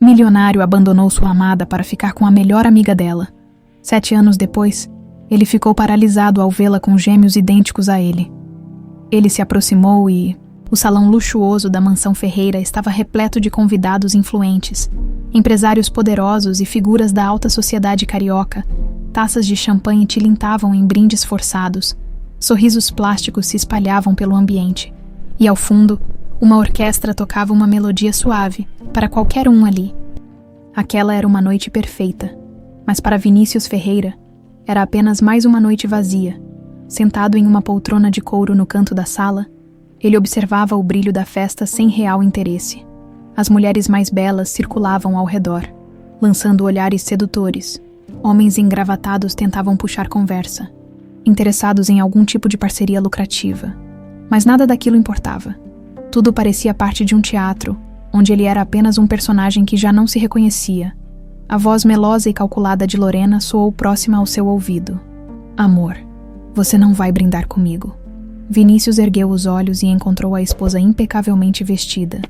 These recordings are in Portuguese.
Milionário abandonou sua amada para ficar com a melhor amiga dela. 7 anos depois, ele ficou paralisado ao vê-la com gêmeos idênticos a ele. Ele se aproximou e o salão luxuoso da mansão Ferreira estava repleto de convidados influentes, empresários poderosos e figuras da alta sociedade carioca. Taças de champanhe tilintavam em brindes forçados, sorrisos plásticos se espalhavam pelo ambiente, e ao fundo, uma orquestra tocava uma melodia suave para qualquer um ali. Aquela era uma noite perfeita, mas para Vinícius Ferreira, era apenas mais uma noite vazia. Sentado em uma poltrona de couro no canto da sala, ele observava o brilho da festa sem real interesse. As mulheres mais belas circulavam ao redor, lançando olhares sedutores. Homens engravatados tentavam puxar conversa, interessados em algum tipo de parceria lucrativa. Mas nada daquilo importava. Tudo parecia parte de um teatro, onde ele era apenas um personagem que já não se reconhecia. A voz melosa e calculada de Lorena soou próxima ao seu ouvido. Amor, você não vai brindar comigo. Vinícius ergueu os olhos e encontrou a esposa impecavelmente vestida.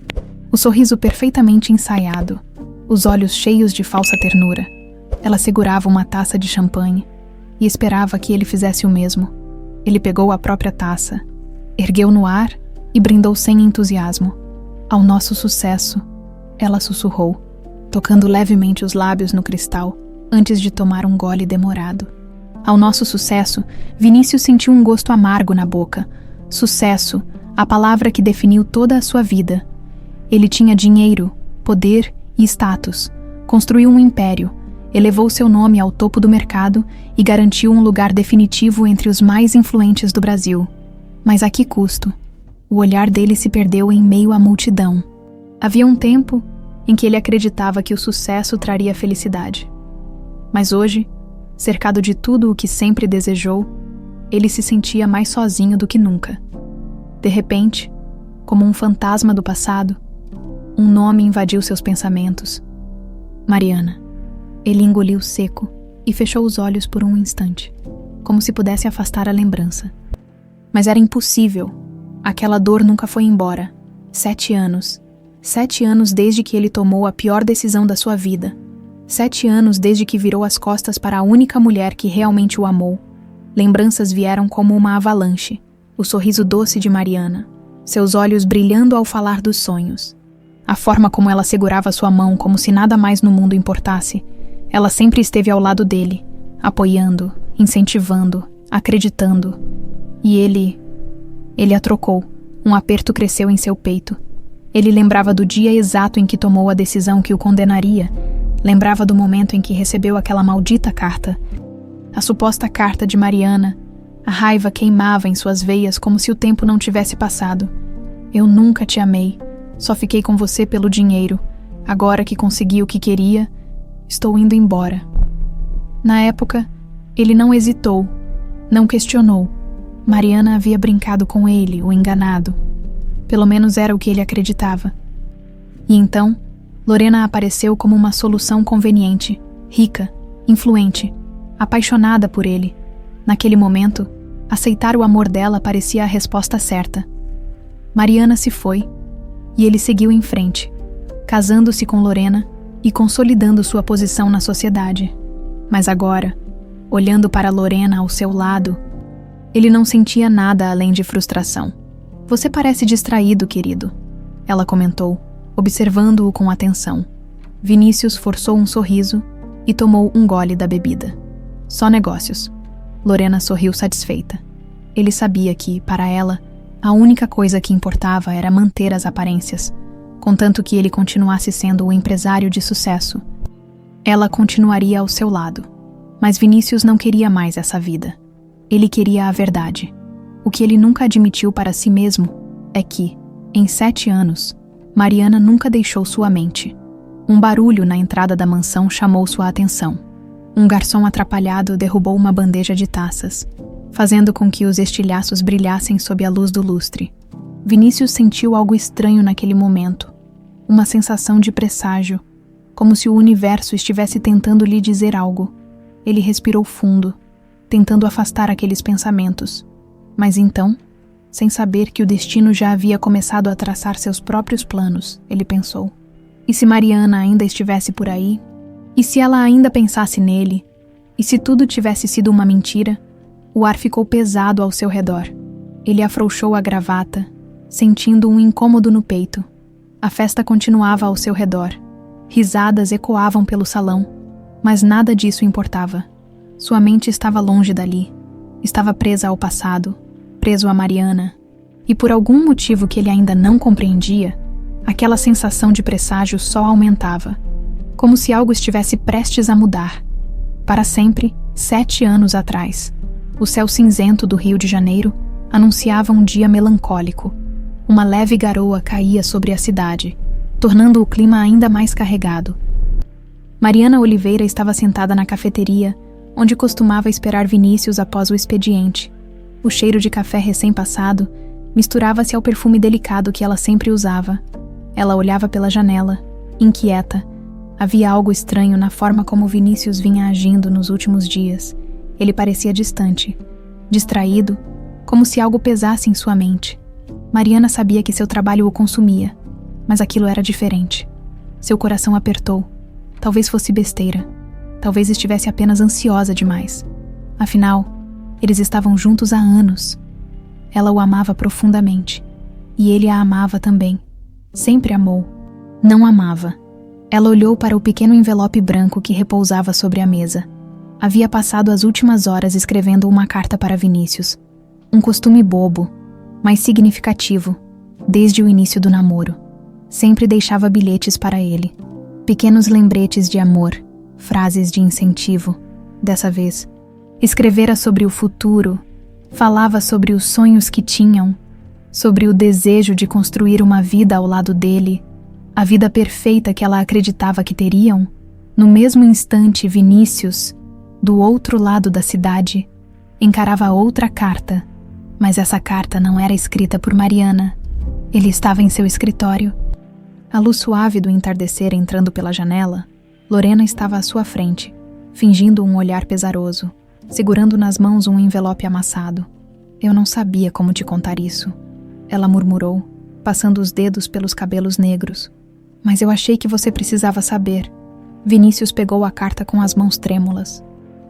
O sorriso perfeitamente ensaiado, os olhos cheios de falsa ternura. Ela segurava uma taça de champanhe e esperava que ele fizesse o mesmo. Ele pegou a própria taça, ergueu no ar e brindou sem entusiasmo. Ao nosso sucesso, ela sussurrou, tocando levemente os lábios no cristal antes de tomar um gole demorado. Ao nosso sucesso, Vinícius sentiu um gosto amargo na boca. Sucesso, a palavra que definiu toda a sua vida. Ele tinha dinheiro, poder e status. Construiu um império, elevou seu nome ao topo do mercado e garantiu um lugar definitivo entre os mais influentes do Brasil. Mas a que custo? O olhar dele se perdeu em meio à multidão. Havia um tempo em que ele acreditava que o sucesso traria felicidade. Mas hoje, cercado de tudo o que sempre desejou, ele se sentia mais sozinho do que nunca. De repente, como um fantasma do passado, um nome invadiu seus pensamentos. Mariana. Ele engoliu seco e fechou os olhos por um instante, como se pudesse afastar a lembrança. Mas era impossível. Aquela dor nunca foi embora. 7 anos. 7 anos desde que ele tomou a pior decisão da sua vida. 7 anos desde que virou as costas para a única mulher que realmente o amou. Lembranças vieram como uma avalanche. O sorriso doce de Mariana, seus olhos brilhando ao falar dos sonhos. A forma como ela segurava sua mão como se nada mais no mundo importasse. Ela sempre esteve ao lado dele, apoiando, incentivando, acreditando. E ele a trocou. Um aperto cresceu em seu peito. Ele lembrava do dia exato em que tomou a decisão que o condenaria. Lembrava do momento em que recebeu aquela maldita carta. A suposta carta de Mariana. A raiva queimava em suas veias como se o tempo não tivesse passado. Eu nunca te amei. Só fiquei com você pelo dinheiro. Agora que consegui o que queria, estou indo embora. Na época, ele não hesitou, não questionou. Mariana havia brincado com ele, o enganado. Pelo menos era o que ele acreditava. E então, Lorena apareceu como uma solução conveniente, rica, influente, apaixonada por ele. Naquele momento, aceitar o amor dela parecia a resposta certa. Mariana se foi, e ele seguiu em frente, casando-se com Lorena e consolidando sua posição na sociedade. Mas agora, olhando para Lorena ao seu lado, ele não sentia nada além de frustração. Você parece distraído, querido, ela comentou, observando-o com atenção. Vinícius forçou um sorriso e tomou um gole da bebida. Só negócios. Lorena sorriu satisfeita. Ele sabia que, para ela, a única coisa que importava era manter as aparências, contanto que ele continuasse sendo o empresário de sucesso. Ela continuaria ao seu lado. Mas Vinícius não queria mais essa vida. Ele queria a verdade. O que ele nunca admitiu para si mesmo é que, em 7 anos, Mariana nunca deixou sua mente. Um barulho na entrada da mansão chamou sua atenção. Um garçom atrapalhado derrubou uma bandeja de taças, fazendo com que os estilhaços brilhassem sob a luz do lustre. Vinícius sentiu algo estranho naquele momento. Uma sensação de presságio, como se o universo estivesse tentando lhe dizer algo. Ele respirou fundo, tentando afastar aqueles pensamentos. Mas então, sem saber que o destino já havia começado a traçar seus próprios planos, ele pensou: E se Mariana ainda estivesse por aí? E se ela ainda pensasse nele? E se tudo tivesse sido uma mentira? O ar ficou pesado ao seu redor. Ele afrouxou a gravata, sentindo um incômodo no peito. A festa continuava ao seu redor. Risadas ecoavam pelo salão, mas nada disso importava. Sua mente estava longe dali. Estava presa ao passado, preso a Mariana. E por algum motivo que ele ainda não compreendia, aquela sensação de presságio só aumentava, como se algo estivesse prestes a mudar. Para sempre, 7 anos atrás, o céu cinzento do Rio de Janeiro anunciava um dia melancólico. Uma leve garoa caía sobre a cidade, tornando o clima ainda mais carregado. Mariana Oliveira estava sentada na cafeteria, onde costumava esperar Vinícius após o expediente. O cheiro de café recém-passado misturava-se ao perfume delicado que ela sempre usava. Ela olhava pela janela, inquieta. Havia algo estranho na forma como Vinícius vinha agindo nos últimos dias. Ele parecia distante, distraído, como se algo pesasse em sua mente. Mariana sabia que seu trabalho o consumia, mas aquilo era diferente. Seu coração apertou. Talvez fosse besteira. Talvez estivesse apenas ansiosa demais. Afinal, eles estavam juntos há anos. Ela o amava profundamente. E ele a amava também. Sempre amou. Não amava. Ela olhou para o pequeno envelope branco que repousava sobre a mesa. Havia passado as últimas horas escrevendo uma carta para Vinícius. Um costume bobo, mas significativo, desde o início do namoro. Sempre deixava bilhetes para ele. Pequenos lembretes de amor, frases de incentivo. Dessa vez, escrevera sobre o futuro, falava sobre os sonhos que tinham, sobre o desejo de construir uma vida ao lado dele, a vida perfeita que ela acreditava que teriam. No mesmo instante, Vinícius, do outro lado da cidade, encarava outra carta, mas essa carta não era escrita por Mariana. Ele estava em seu escritório. A luz suave do entardecer entrando pela janela, Lorena estava à sua frente, fingindo um olhar pesaroso, segurando nas mãos um envelope amassado. Eu não sabia como te contar isso, ela murmurou, passando os dedos pelos cabelos negros. Mas eu achei que você precisava saber. Vinícius pegou a carta com as mãos trêmulas.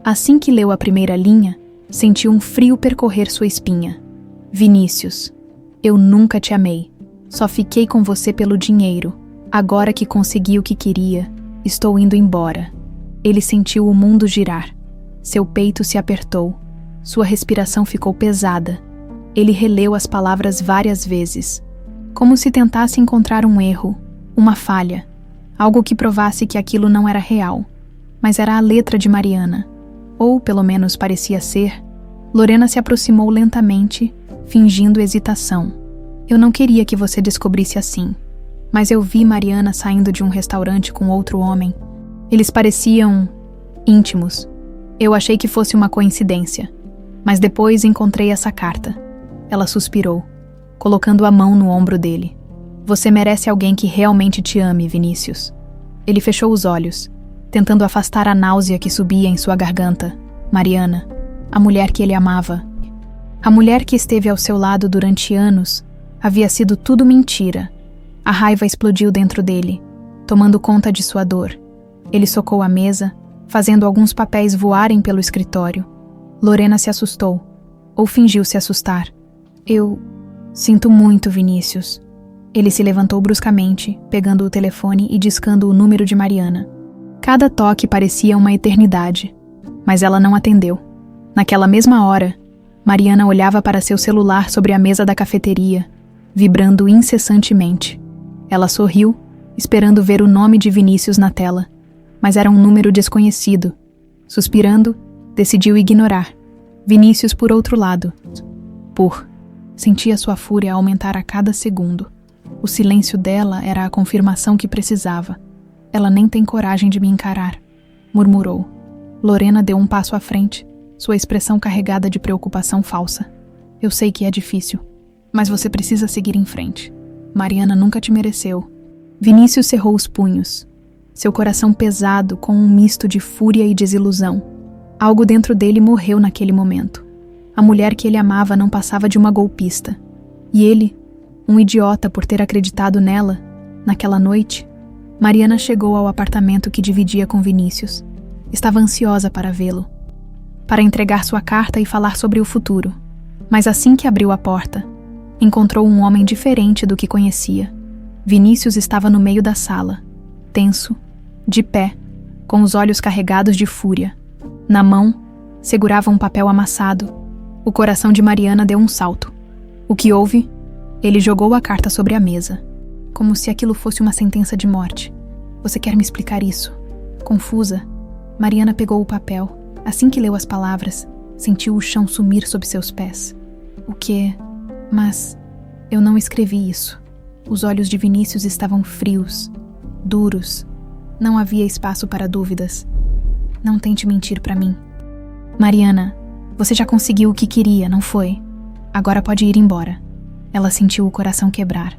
Assim que leu a primeira linha, sentiu um frio percorrer sua espinha. Vinícius, eu nunca te amei. Só fiquei com você pelo dinheiro. Agora que consegui o que queria, estou indo embora. Ele sentiu o mundo girar. Seu peito se apertou. Sua respiração ficou pesada. Ele releu as palavras várias vezes, como se tentasse encontrar um erro, uma falha, algo que provasse que aquilo não era real, mas era a letra de Mariana, ou pelo menos parecia ser. Lorena se aproximou lentamente, fingindo hesitação. Eu não queria que você descobrisse assim, mas eu vi Mariana saindo de um restaurante com outro homem. Eles pareciam íntimos. Eu achei que fosse uma coincidência, mas depois encontrei essa carta. Ela suspirou, colocando a mão no ombro dele. Você merece alguém que realmente te ame, Vinícius. Ele fechou os olhos, tentando afastar a náusea que subia em sua garganta. Mariana, a mulher que ele amava, a mulher que esteve ao seu lado durante anos, havia sido tudo mentira. A raiva explodiu dentro dele, tomando conta de sua dor. Ele socou a mesa, fazendo alguns papéis voarem pelo escritório. Lorena se assustou, ou fingiu se assustar. Eu sinto muito, Vinícius. Ele se levantou bruscamente, pegando o telefone e discando o número de Mariana. Cada toque parecia uma eternidade, mas ela não atendeu. Naquela mesma hora, Mariana olhava para seu celular sobre a mesa da cafeteria, vibrando incessantemente. Ela sorriu, esperando ver o nome de Vinícius na tela, mas era um número desconhecido. Suspirando, decidiu ignorar. Vinícius por outro lado. Sentia sua fúria aumentar a cada segundo. O silêncio dela era a confirmação que precisava. Ela nem tem coragem de me encarar, murmurou. Lorena deu um passo à frente, sua expressão carregada de preocupação falsa. Eu sei que é difícil, mas você precisa seguir em frente. Mariana nunca te mereceu. Vinícius cerrou os punhos, seu coração pesado com um misto de fúria e desilusão. Algo dentro dele morreu naquele momento. A mulher que ele amava não passava de uma golpista. E ele, um idiota por ter acreditado nela, naquela noite, Mariana chegou ao apartamento que dividia com Vinícius. Estava ansiosa para vê-lo, para entregar sua carta e falar sobre o futuro. Mas assim que abriu a porta, encontrou um homem diferente do que conhecia. Vinícius estava no meio da sala, tenso, de pé, com os olhos carregados de fúria. Na mão, segurava um papel amassado. O coração de Mariana deu um salto. O que houve? Ele jogou a carta sobre a mesa, como se aquilo fosse uma sentença de morte. Você quer me explicar isso? Confusa, Mariana pegou o papel. Assim que leu as palavras, sentiu o chão sumir sob seus pés. O quê? Mas eu não escrevi isso. Os olhos de Vinícius estavam frios, duros. Não havia espaço para dúvidas. Não tente mentir para mim. Mariana, você já conseguiu o que queria, não foi? Agora pode ir embora. Ela sentiu o coração quebrar.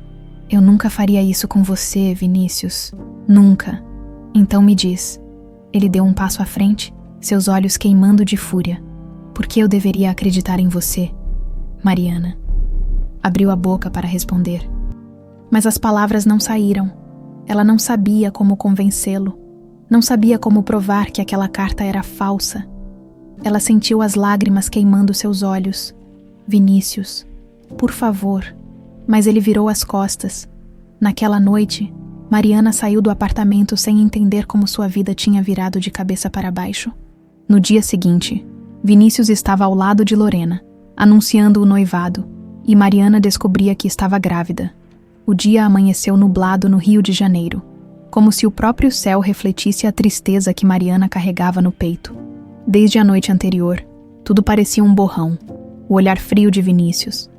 Eu nunca faria isso com você, Vinícius. Nunca. Então me diz. Ele deu um passo à frente, seus olhos queimando de fúria. Por que eu deveria acreditar em você, Mariana? Abriu a boca para responder. Mas as palavras não saíram. Ela não sabia como convencê-lo. Não sabia como provar que aquela carta era falsa. Ela sentiu as lágrimas queimando seus olhos. Vinícius, por favor. Mas ele virou as costas. Naquela noite, Mariana saiu do apartamento sem entender como sua vida tinha virado de cabeça para baixo. No dia seguinte, Vinícius estava ao lado de Lorena, anunciando o noivado, e Mariana descobria que estava grávida. O dia amanheceu nublado no Rio de Janeiro, como se o próprio céu refletisse a tristeza que Mariana carregava no peito. Desde a noite anterior, tudo parecia um borrão. O olhar frio de Vinícius,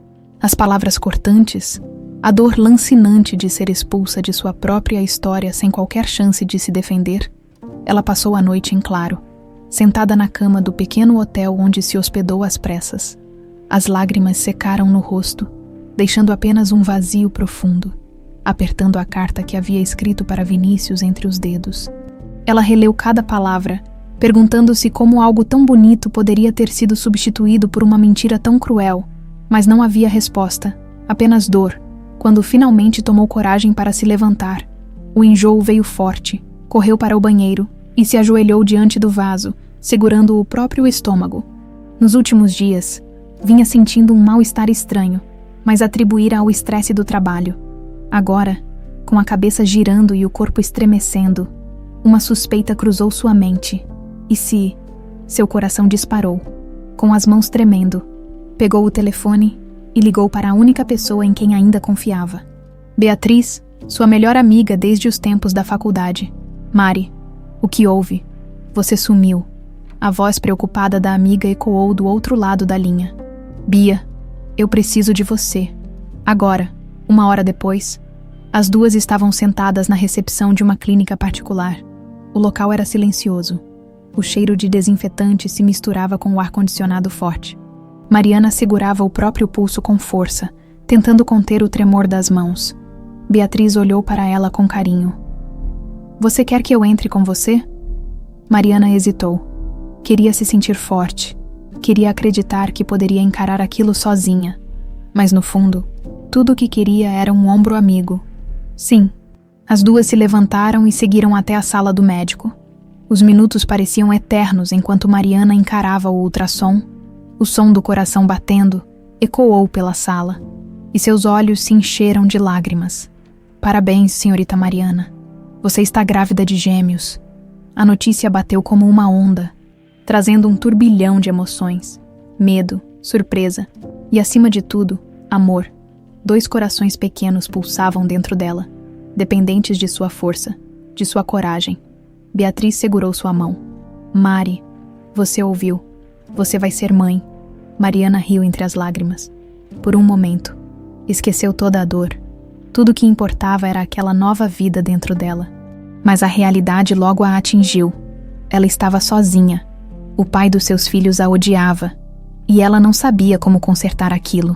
as palavras cortantes, a dor lancinante de ser expulsa de sua própria história sem qualquer chance de se defender. Ela passou a noite em claro, sentada na cama do pequeno hotel onde se hospedou às pressas. As lágrimas secaram no rosto, deixando apenas um vazio profundo, apertando a carta que havia escrito para Vinícius entre os dedos. Ela releu cada palavra, perguntando-se como algo tão bonito poderia ter sido substituído por uma mentira tão cruel, mas não havia resposta, apenas dor. Quando finalmente tomou coragem para se levantar, o enjoo veio forte, correu para o banheiro e se ajoelhou diante do vaso, segurando o próprio estômago. Nos últimos dias, vinha sentindo um mal-estar estranho, mas atribuíra ao estresse do trabalho. Agora, com a cabeça girando e o corpo estremecendo, uma suspeita cruzou sua mente. E se... Seu coração disparou. Com as mãos tremendo, pegou o telefone e ligou para a única pessoa em quem ainda confiava. Beatriz, sua melhor amiga desde os tempos da faculdade. Mari, o que houve? Você sumiu. A voz preocupada da amiga ecoou do outro lado da linha. Bia, eu preciso de você. Agora, 1 hora depois, as duas estavam sentadas na recepção de uma clínica particular. O local era silencioso. O cheiro de desinfetante se misturava com o ar-condicionado forte. Mariana segurava o próprio pulso com força, tentando conter o tremor das mãos. Beatriz olhou para ela com carinho. Você quer que eu entre com você? Mariana hesitou. Queria se sentir forte. Queria acreditar que poderia encarar aquilo sozinha. Mas no fundo, tudo o que queria era um ombro amigo. Sim. As duas se levantaram e seguiram até a sala do médico. Os minutos pareciam eternos enquanto Mariana encarava o ultrassom. O som do coração batendo ecoou pela sala, e seus olhos se encheram de lágrimas. Parabéns, senhorita Mariana. Você está grávida de gêmeos. A notícia bateu como uma onda, trazendo um turbilhão de emoções. Medo, surpresa e, acima de tudo, amor. 2 corações pequenos pulsavam dentro dela, dependentes de sua força, de sua coragem. Beatriz segurou sua mão. Mari, você ouviu. Você vai ser mãe. Mariana riu entre as lágrimas. Por um momento, esqueceu toda a dor. Tudo o que importava era aquela nova vida dentro dela. Mas a realidade logo a atingiu. Ela estava sozinha. O pai dos seus filhos a odiava. E ela não sabia como consertar aquilo.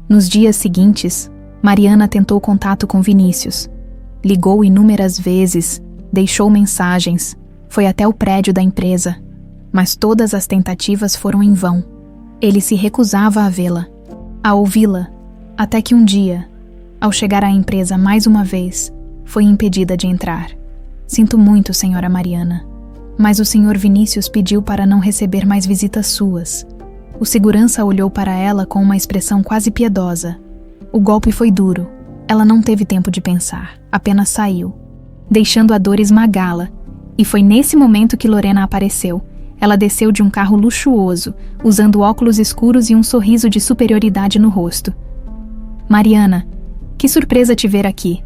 Nos dias seguintes, Mariana tentou contato com Vinícius. Ligou inúmeras vezes, deixou mensagens, foi até o prédio da empresa. Mas todas as tentativas foram em vão. Ele se recusava a vê-la, a ouvi-la, até que um dia, ao chegar à empresa mais uma vez, foi impedida de entrar. Sinto muito, senhora Mariana, mas o senhor Vinícius pediu para não receber mais visitas suas. O segurança olhou para ela com uma expressão quase piedosa. O golpe foi duro. Ela não teve tempo de pensar, apenas saiu, deixando a dor esmagá-la. E foi nesse momento que Lorena apareceu. Ela desceu de um carro luxuoso, usando óculos escuros e um sorriso de superioridade no rosto. Mariana, que surpresa te ver aqui.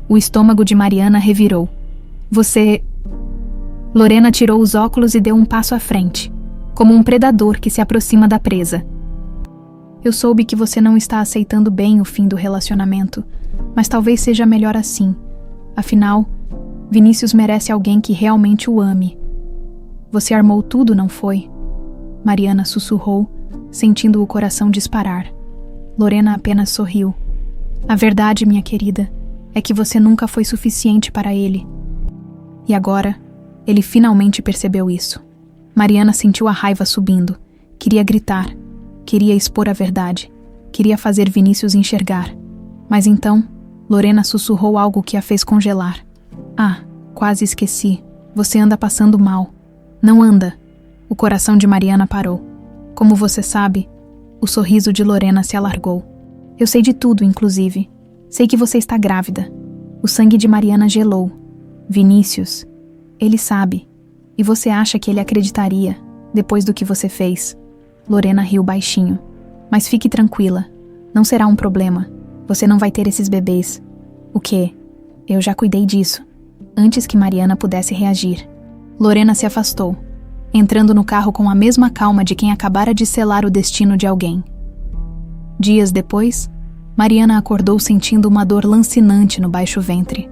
O estômago de Mariana revirou. Você... Lorena tirou os óculos e deu um passo à frente, como um predador que se aproxima da presa. Eu soube que você não está aceitando bem o fim do relacionamento, mas talvez seja melhor assim. Afinal, Vinícius merece alguém que realmente o ame. Você armou tudo, não foi? Mariana sussurrou, sentindo o coração disparar. Lorena apenas sorriu. A verdade, minha querida, é que você nunca foi suficiente para ele. E agora, ele finalmente percebeu isso. Mariana sentiu a raiva subindo. Queria gritar. Queria expor a verdade. Queria fazer Vinícius enxergar. Mas então, Lorena sussurrou algo que a fez congelar. Ah, quase esqueci. Você anda passando mal. Não anda. O coração de Mariana parou. Como você sabe, o sorriso de Lorena se alargou. Eu sei de tudo, inclusive. Sei que você está grávida. O sangue de Mariana gelou. Vinícius, ele sabe. E você acha que ele acreditaria, depois do que você fez? Lorena riu baixinho. Mas fique tranquila. Não será um problema. Você não vai ter esses bebês. O quê? Eu já cuidei disso. Antes que Mariana pudesse reagir. Lorena se afastou, entrando no carro com a mesma calma de quem acabara de selar o destino de alguém. Dias depois, Mariana acordou sentindo uma dor lancinante no baixo ventre.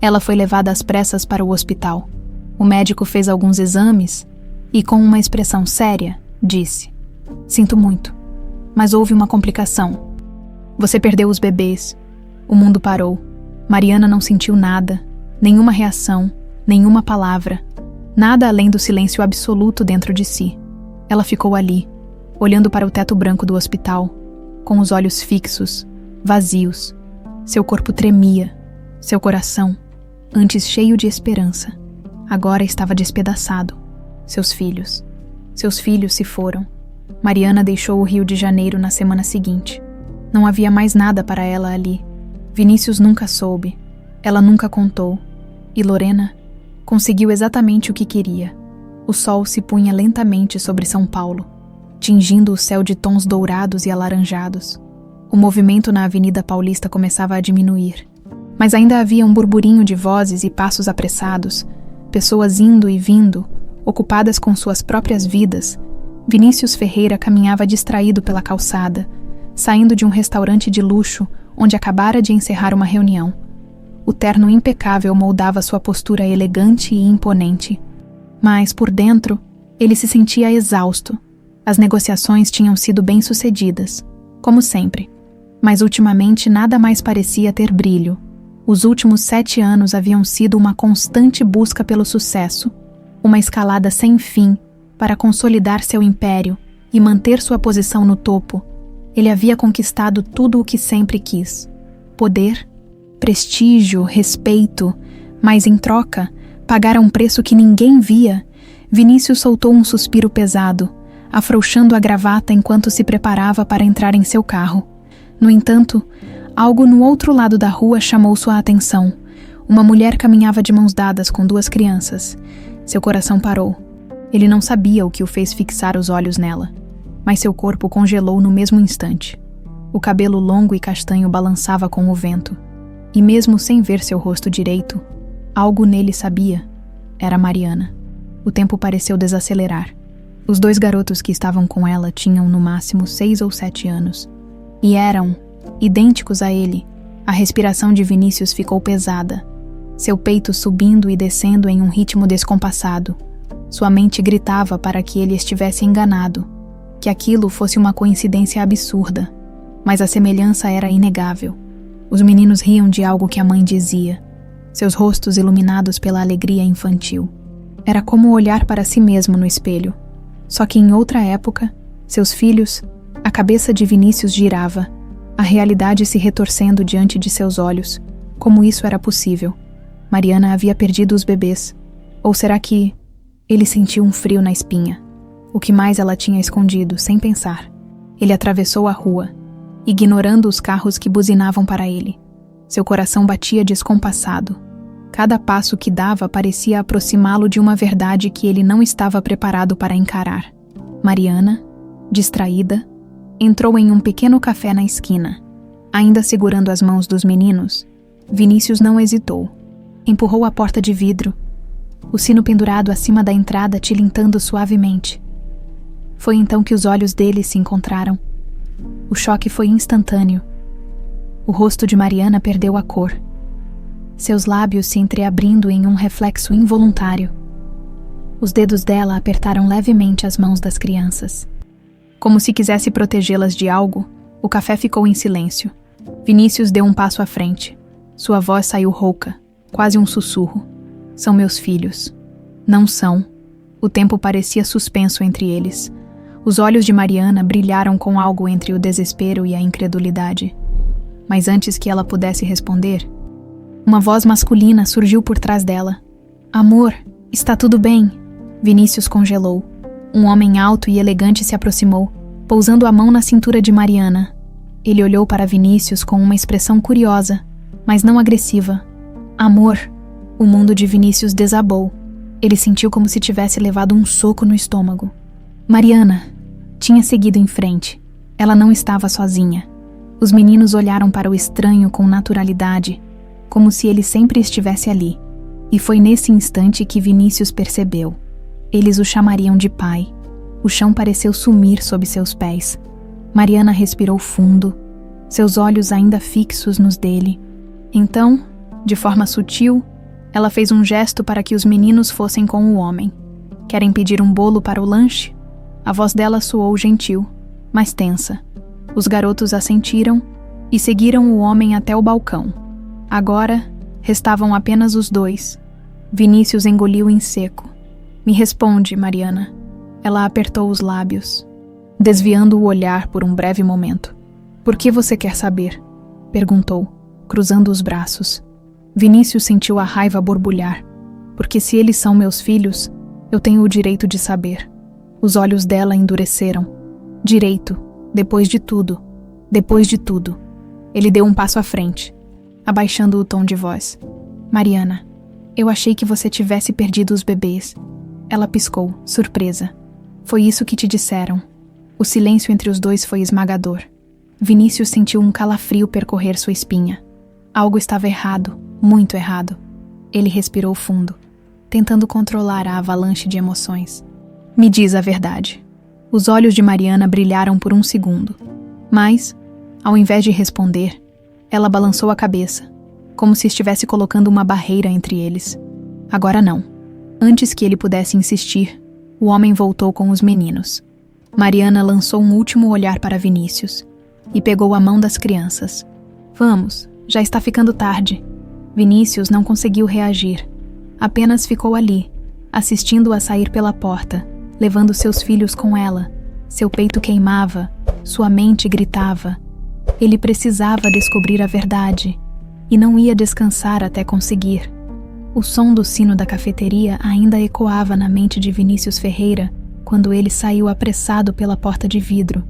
Ela foi levada às pressas para o hospital. O médico fez alguns exames e, com uma expressão séria, disse: Sinto muito, mas houve uma complicação. Você perdeu os bebês. O mundo parou. Mariana não sentiu nada, nenhuma reação, nenhuma palavra. Nada além do silêncio absoluto dentro de si. Ela ficou ali, olhando para o teto branco do hospital, com os olhos fixos, vazios. Seu corpo tremia, seu coração, antes cheio de esperança, agora estava despedaçado. Seus filhos se foram. Mariana deixou o Rio de Janeiro na semana seguinte. Não havia mais nada para ela ali. Vinícius nunca soube, ela nunca contou. E Lorena conseguiu exatamente o que queria. O sol se punha lentamente sobre São Paulo, tingindo o céu de tons dourados e alaranjados. O movimento na Avenida Paulista começava a diminuir, mas ainda havia um burburinho de vozes e passos apressados, pessoas indo e vindo, ocupadas com suas próprias vidas. Vinícius Ferreira caminhava distraído pela calçada, saindo de um restaurante de luxo onde acabara de encerrar uma reunião. O terno impecável moldava sua postura elegante e imponente. Mas, por dentro, ele se sentia exausto. As negociações tinham sido bem-sucedidas, como sempre. Mas ultimamente nada mais parecia ter brilho. Os últimos 7 anos haviam sido uma constante busca pelo sucesso, uma escalada sem fim para consolidar seu império e manter sua posição no topo. Ele havia conquistado tudo o que sempre quis: poder, prestígio, respeito, mas em troca, pagara um preço que ninguém via. Vinícius soltou um suspiro pesado, afrouxando a gravata enquanto se preparava para entrar em seu carro. No entanto, algo no outro lado da rua chamou sua atenção. Uma mulher caminhava de mãos dadas com 2 crianças. Seu coração parou. Ele não sabia o que o fez fixar os olhos nela, mas seu corpo congelou no mesmo instante. O cabelo longo e castanho balançava com o vento. E mesmo sem ver seu rosto direito, algo nele sabia. Era Mariana. O tempo pareceu desacelerar. Os 2 garotos que estavam com ela tinham no máximo 6 ou 7 anos. E eram idênticos a ele. A respiração de Vinícius ficou pesada, seu peito subindo e descendo em um ritmo descompassado. Sua mente gritava para que ele estivesse enganado, que aquilo fosse uma coincidência absurda, mas a semelhança era inegável. Os meninos riam de algo que a mãe dizia, seus rostos iluminados pela alegria infantil. Era como olhar para si mesmo no espelho. Só que em outra época, seus filhos, a cabeça de Vinícius girava, a realidade se retorcendo diante de seus olhos. Como isso era possível? Mariana havia perdido os bebês. Ou será que... Ele sentiu um frio na espinha. O que mais ela tinha escondido, sem pensar. Ele atravessou a rua, ignorando os carros que buzinavam para ele. Seu coração batia descompassado. Cada passo que dava parecia aproximá-lo de uma verdade que ele não estava preparado para encarar. Mariana, distraída, entrou em um pequeno café na esquina. Ainda segurando as mãos dos meninos, Vinícius não hesitou. Empurrou a porta de vidro, o sino pendurado acima da entrada tilintando suavemente. Foi então que os olhos dele se encontraram. O choque foi instantâneo. O rosto de Mariana perdeu a cor. Seus lábios se entreabrindo em um reflexo involuntário. Os dedos dela apertaram levemente as mãos das crianças. Como se quisesse protegê-las de algo, o café ficou em silêncio. Vinícius deu um passo à frente. Sua voz saiu rouca, quase um sussurro. São meus filhos. Não são. O tempo parecia suspenso entre eles. Os olhos de Mariana brilharam com algo entre o desespero e a incredulidade. Mas antes que ela pudesse responder, uma voz masculina surgiu por trás dela. Amor, está tudo bem. Vinícius congelou. Um homem alto e elegante se aproximou, pousando a mão na cintura de Mariana. Ele olhou para Vinícius com uma expressão curiosa, mas não agressiva. Amor. O mundo de Vinícius desabou. Ele sentiu como se tivesse levado um soco no estômago. Mariana tinha seguido em frente. Ela não estava sozinha. Os meninos olharam para o estranho com naturalidade, como se ele sempre estivesse ali. E foi nesse instante que Vinícius percebeu. Eles o chamariam de pai. O chão pareceu sumir sob seus pés. Mariana respirou fundo, seus olhos ainda fixos nos dele. Então, de forma sutil, ela fez um gesto para que os meninos fossem com o homem. Querem pedir um bolo para o lanche? A voz dela soou gentil, mas tensa. Os garotos assentiram e seguiram o homem até o balcão. Agora, restavam apenas os dois. Vinícius engoliu em seco. Me responde, Mariana. Ela apertou os lábios, desviando o olhar por um breve momento. Por que você quer saber? Perguntou, cruzando os braços. Vinícius sentiu a raiva borbulhar. Porque se eles são meus filhos, eu tenho o direito de saber. Os olhos dela endureceram. Direito, depois de tudo. Depois de tudo. Ele deu um passo à frente, abaixando o tom de voz. Mariana, eu achei que você tivesse perdido os bebês. Ela piscou, surpresa. Foi isso que te disseram. O silêncio entre os dois foi esmagador. Vinícius sentiu um calafrio percorrer sua espinha. Algo estava errado, muito errado. Ele respirou fundo, tentando controlar a avalanche de emoções. Me diz a verdade. Os olhos de Mariana brilharam por um segundo. Mas, ao invés de responder, ela balançou a cabeça, como se estivesse colocando uma barreira entre eles. Agora não. Antes que ele pudesse insistir, o homem voltou com os meninos. Mariana lançou um último olhar para Vinícius e pegou a mão das crianças. Vamos, já está ficando tarde. Vinícius não conseguiu reagir. Apenas ficou ali, assistindo-a sair pela porta, levando seus filhos com ela. Seu peito queimava, sua mente gritava. Ele precisava descobrir a verdade e não ia descansar até conseguir. O som do sino da cafeteria ainda ecoava na mente de Vinícius Ferreira quando ele saiu apressado pela porta de vidro.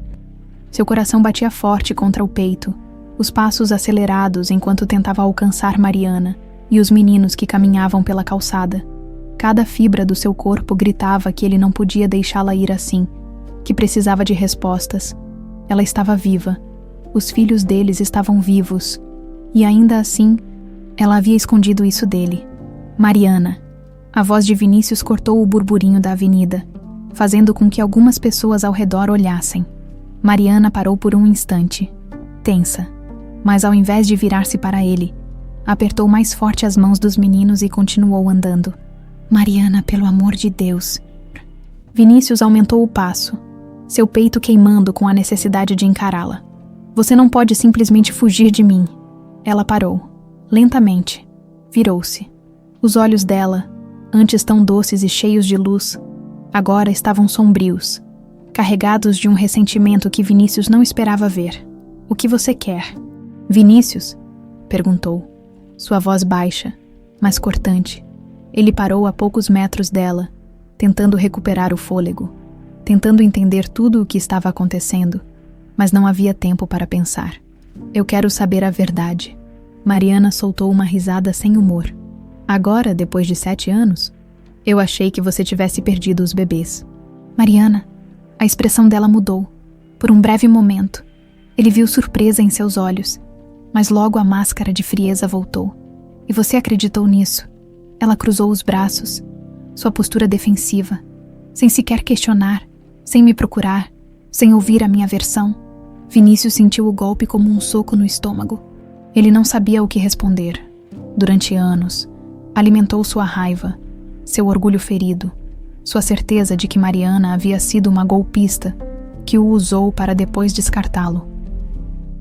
Seu coração batia forte contra o peito, os passos acelerados enquanto tentava alcançar Mariana e os meninos que caminhavam pela calçada. Cada fibra do seu corpo gritava que ele não podia deixá-la ir assim, que precisava de respostas. Ela estava viva. Os filhos deles estavam vivos. E ainda assim, ela havia escondido isso dele. Mariana. A voz de Vinícius cortou o burburinho da avenida, fazendo com que algumas pessoas ao redor olhassem. Mariana parou por um instante, tensa, mas ao invés de virar-se para ele, apertou mais forte as mãos dos meninos e continuou andando. Mariana, pelo amor de Deus. Vinícius aumentou o passo, seu peito queimando com a necessidade de encará-la. Você não pode simplesmente fugir de mim. Ela parou, lentamente, virou-se. Os olhos dela, antes tão doces e cheios de luz, agora estavam sombrios, carregados de um ressentimento que Vinícius não esperava ver. O que você quer? Vinícius? Perguntou, sua voz baixa, mas cortante. Ele parou a poucos metros dela, tentando recuperar o fôlego, tentando entender tudo o que estava acontecendo, mas não havia tempo para pensar. Eu quero saber a verdade. Mariana soltou uma risada sem humor. Agora, depois de 7 anos? Eu achei que você tivesse perdido os bebês. Mariana, a expressão dela mudou. Por um breve momento, ele viu surpresa em seus olhos, mas logo a máscara de frieza voltou. E você acreditou nisso? Ela cruzou os braços, sua postura defensiva, sem sequer questionar, sem me procurar, sem ouvir a minha versão. Vinícius sentiu o golpe como um soco no estômago. Ele não sabia o que responder. Durante anos, alimentou sua raiva, seu orgulho ferido, sua certeza de que Mariana havia sido uma golpista que o usou para depois descartá-lo.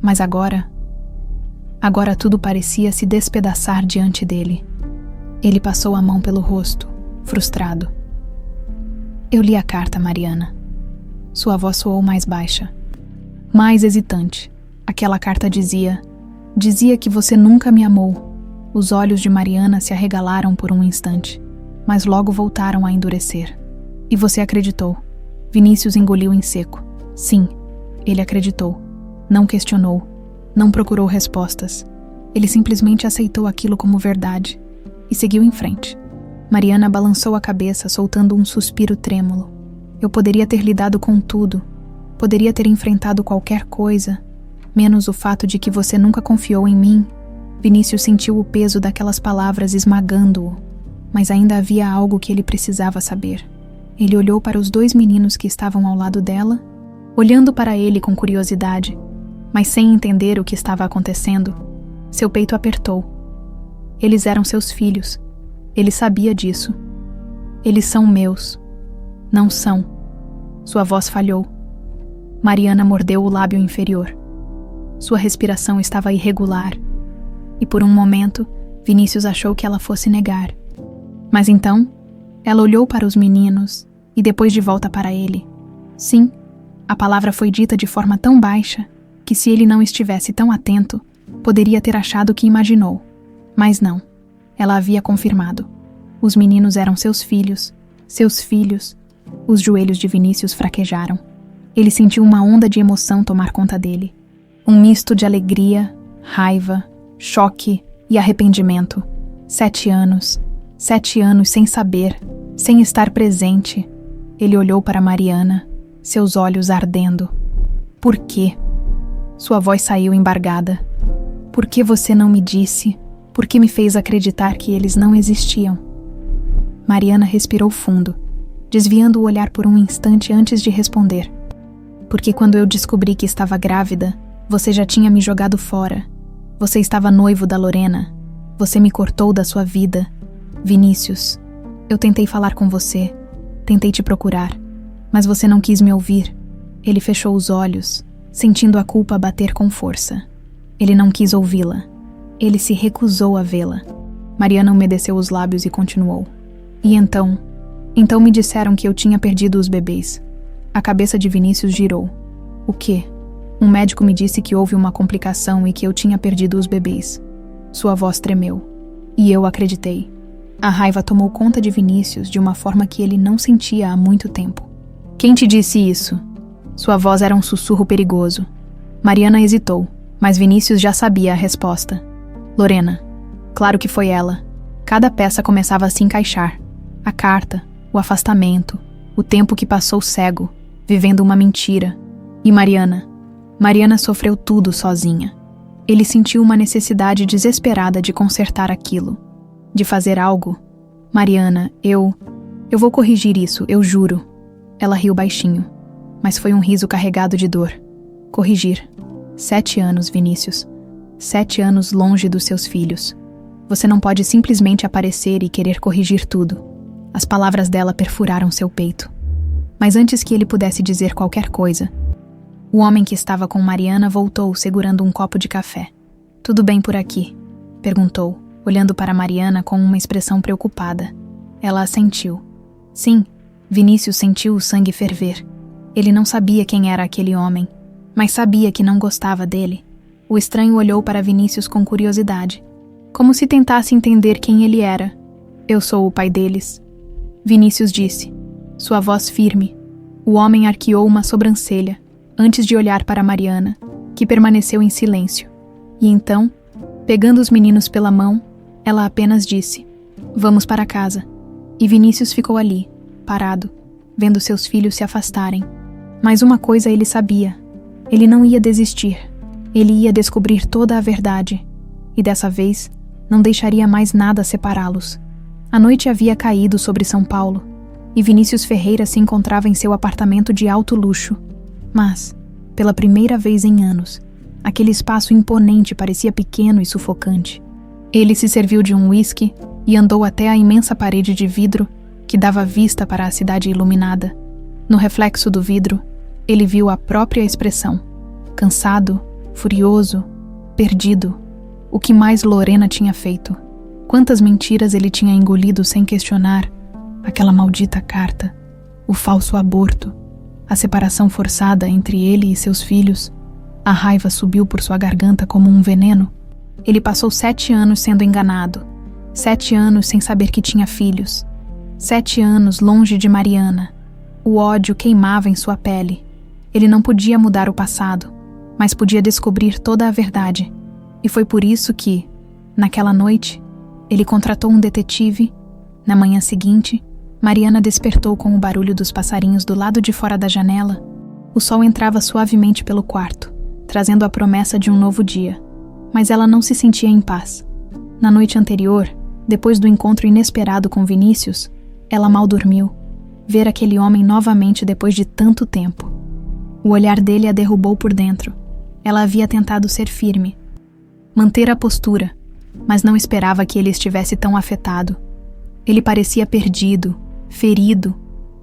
Mas agora tudo parecia se despedaçar diante dele. Ele passou a mão pelo rosto, frustrado. Eu li a carta, Mariana. Sua voz soou mais baixa, mais hesitante. Aquela carta dizia que você nunca me amou. Os olhos de Mariana se arregalaram por um instante, mas logo voltaram a endurecer. E você acreditou. Vinícius engoliu em seco. Sim, ele acreditou. Não questionou. Não procurou respostas. Ele simplesmente aceitou aquilo como verdade e seguiu em frente. Mariana balançou a cabeça, soltando um suspiro trêmulo. Eu poderia ter lidado com tudo. Poderia ter enfrentado qualquer coisa, menos o fato de que você nunca confiou em mim. Vinícius sentiu o peso daquelas palavras esmagando-o, mas ainda havia algo que ele precisava saber. Ele olhou para os 2 meninos que estavam ao lado dela, olhando para ele com curiosidade, mas sem entender o que estava acontecendo. Seu peito apertou. Eles eram seus filhos. Ele sabia disso. Eles são meus. Não são. Sua voz falhou. Mariana mordeu o lábio inferior. Sua respiração estava irregular. E por um momento, Vinícius achou que ela fosse negar. Mas então, ela olhou para os meninos e depois de volta para ele. Sim, a palavra foi dita de forma tão baixa que, se ele não estivesse tão atento, poderia ter achado que imaginou. Mas não. Ela havia confirmado. Os meninos eram seus filhos. Seus filhos. Os joelhos de Vinícius fraquejaram. Ele sentiu uma onda de emoção tomar conta dele. Um misto de alegria, raiva, choque e arrependimento. 7 anos. 7 anos sem saber, sem estar presente. Ele olhou para Mariana, seus olhos ardendo. Por quê? Sua voz saiu embargada. Por que você não me disse? Por que me fez acreditar que eles não existiam? Mariana respirou fundo, desviando o olhar por um instante antes de responder. Porque quando eu descobri que estava grávida, você já tinha me jogado fora. Você estava noivo da Lorena. Você me cortou da sua vida. Vinícius, eu tentei falar com você. Tentei te procurar, mas você não quis me ouvir. Ele fechou os olhos, sentindo a culpa bater com força. Ele não quis ouvi-la. Ele se recusou a vê-la. Mariana umedeceu os lábios e continuou. E então me disseram que eu tinha perdido os bebês. A cabeça de Vinícius girou. O quê? Um médico me disse que houve uma complicação e que eu tinha perdido os bebês. Sua voz tremeu. E eu acreditei. A raiva tomou conta de Vinícius de uma forma que ele não sentia há muito tempo. Quem te disse isso? Sua voz era um sussurro perigoso. Mariana hesitou, mas Vinícius já sabia a resposta. Lorena. Claro que foi ela. Cada peça começava a se encaixar. A carta, o afastamento, o tempo que passou cego, vivendo uma mentira. E Mariana. Mariana sofreu tudo sozinha. Ele sentiu uma necessidade desesperada de consertar aquilo. De fazer algo. Mariana, eu vou corrigir isso, eu juro. Ela riu baixinho, mas foi um riso carregado de dor. Corrigir. 7 anos, Vinícius. 7 anos longe dos seus filhos. Você não pode simplesmente aparecer e querer corrigir tudo. As palavras dela perfuraram seu peito. Mas antes que ele pudesse dizer qualquer coisa, o homem que estava com Mariana voltou segurando um copo de café. Tudo bem por aqui? Perguntou, olhando para Mariana com uma expressão preocupada. Ela assentiu. Sim, Vinícius sentiu o sangue ferver. Ele não sabia quem era aquele homem, mas sabia que não gostava dele. O estranho olhou para Vinícius com curiosidade. como se tentasse entender quem ele era. Eu sou o pai deles. Vinícius disse, sua voz firme. O homem arqueou uma sobrancelha, antes de olhar para Mariana, que permaneceu em silêncio. E então, pegando os meninos pela mão, ela apenas disse, vamos para casa. E Vinícius ficou ali, parado, vendo seus filhos se afastarem. Mas uma coisa ele sabia, ele não ia desistir. Ele ia descobrir toda a verdade. E dessa vez, não deixaria mais nada separá-los. A noite havia caído sobre São Paulo, e Vinícius Ferreira se encontrava em seu apartamento de alto luxo. Mas, pela primeira vez em anos, aquele espaço imponente parecia pequeno e sufocante. Ele se serviu de um uísque e andou até a imensa parede de vidro que dava vista para a cidade iluminada. No reflexo do vidro, ele viu a própria expressão. Cansado, furioso, perdido. O que mais Lorena tinha feito? Quantas mentiras ele tinha engolido sem questionar? Aquela maldita carta, o falso aborto, a separação forçada entre ele e seus filhos. A raiva subiu por sua garganta como um veneno. Ele passou 7 anos sendo enganado. 7 anos sem saber que tinha filhos. 7 anos longe de Mariana. O ódio queimava em sua pele. Ele não podia mudar o passado, mas podia descobrir toda a verdade. E foi por isso que, naquela noite, ele contratou um detetive. Na manhã seguinte, Mariana despertou com o barulho dos passarinhos do lado de fora da janela. O sol entrava suavemente pelo quarto, trazendo a promessa de um novo dia. Mas ela não se sentia em paz. Na noite anterior, depois do encontro inesperado com Vinícius, ela mal dormiu. Ver aquele homem novamente depois de tanto tempo. O olhar dele a derrubou por dentro. Ela havia tentado ser firme, manter a postura, mas não esperava que ele estivesse tão afetado. Ele parecia perdido, ferido,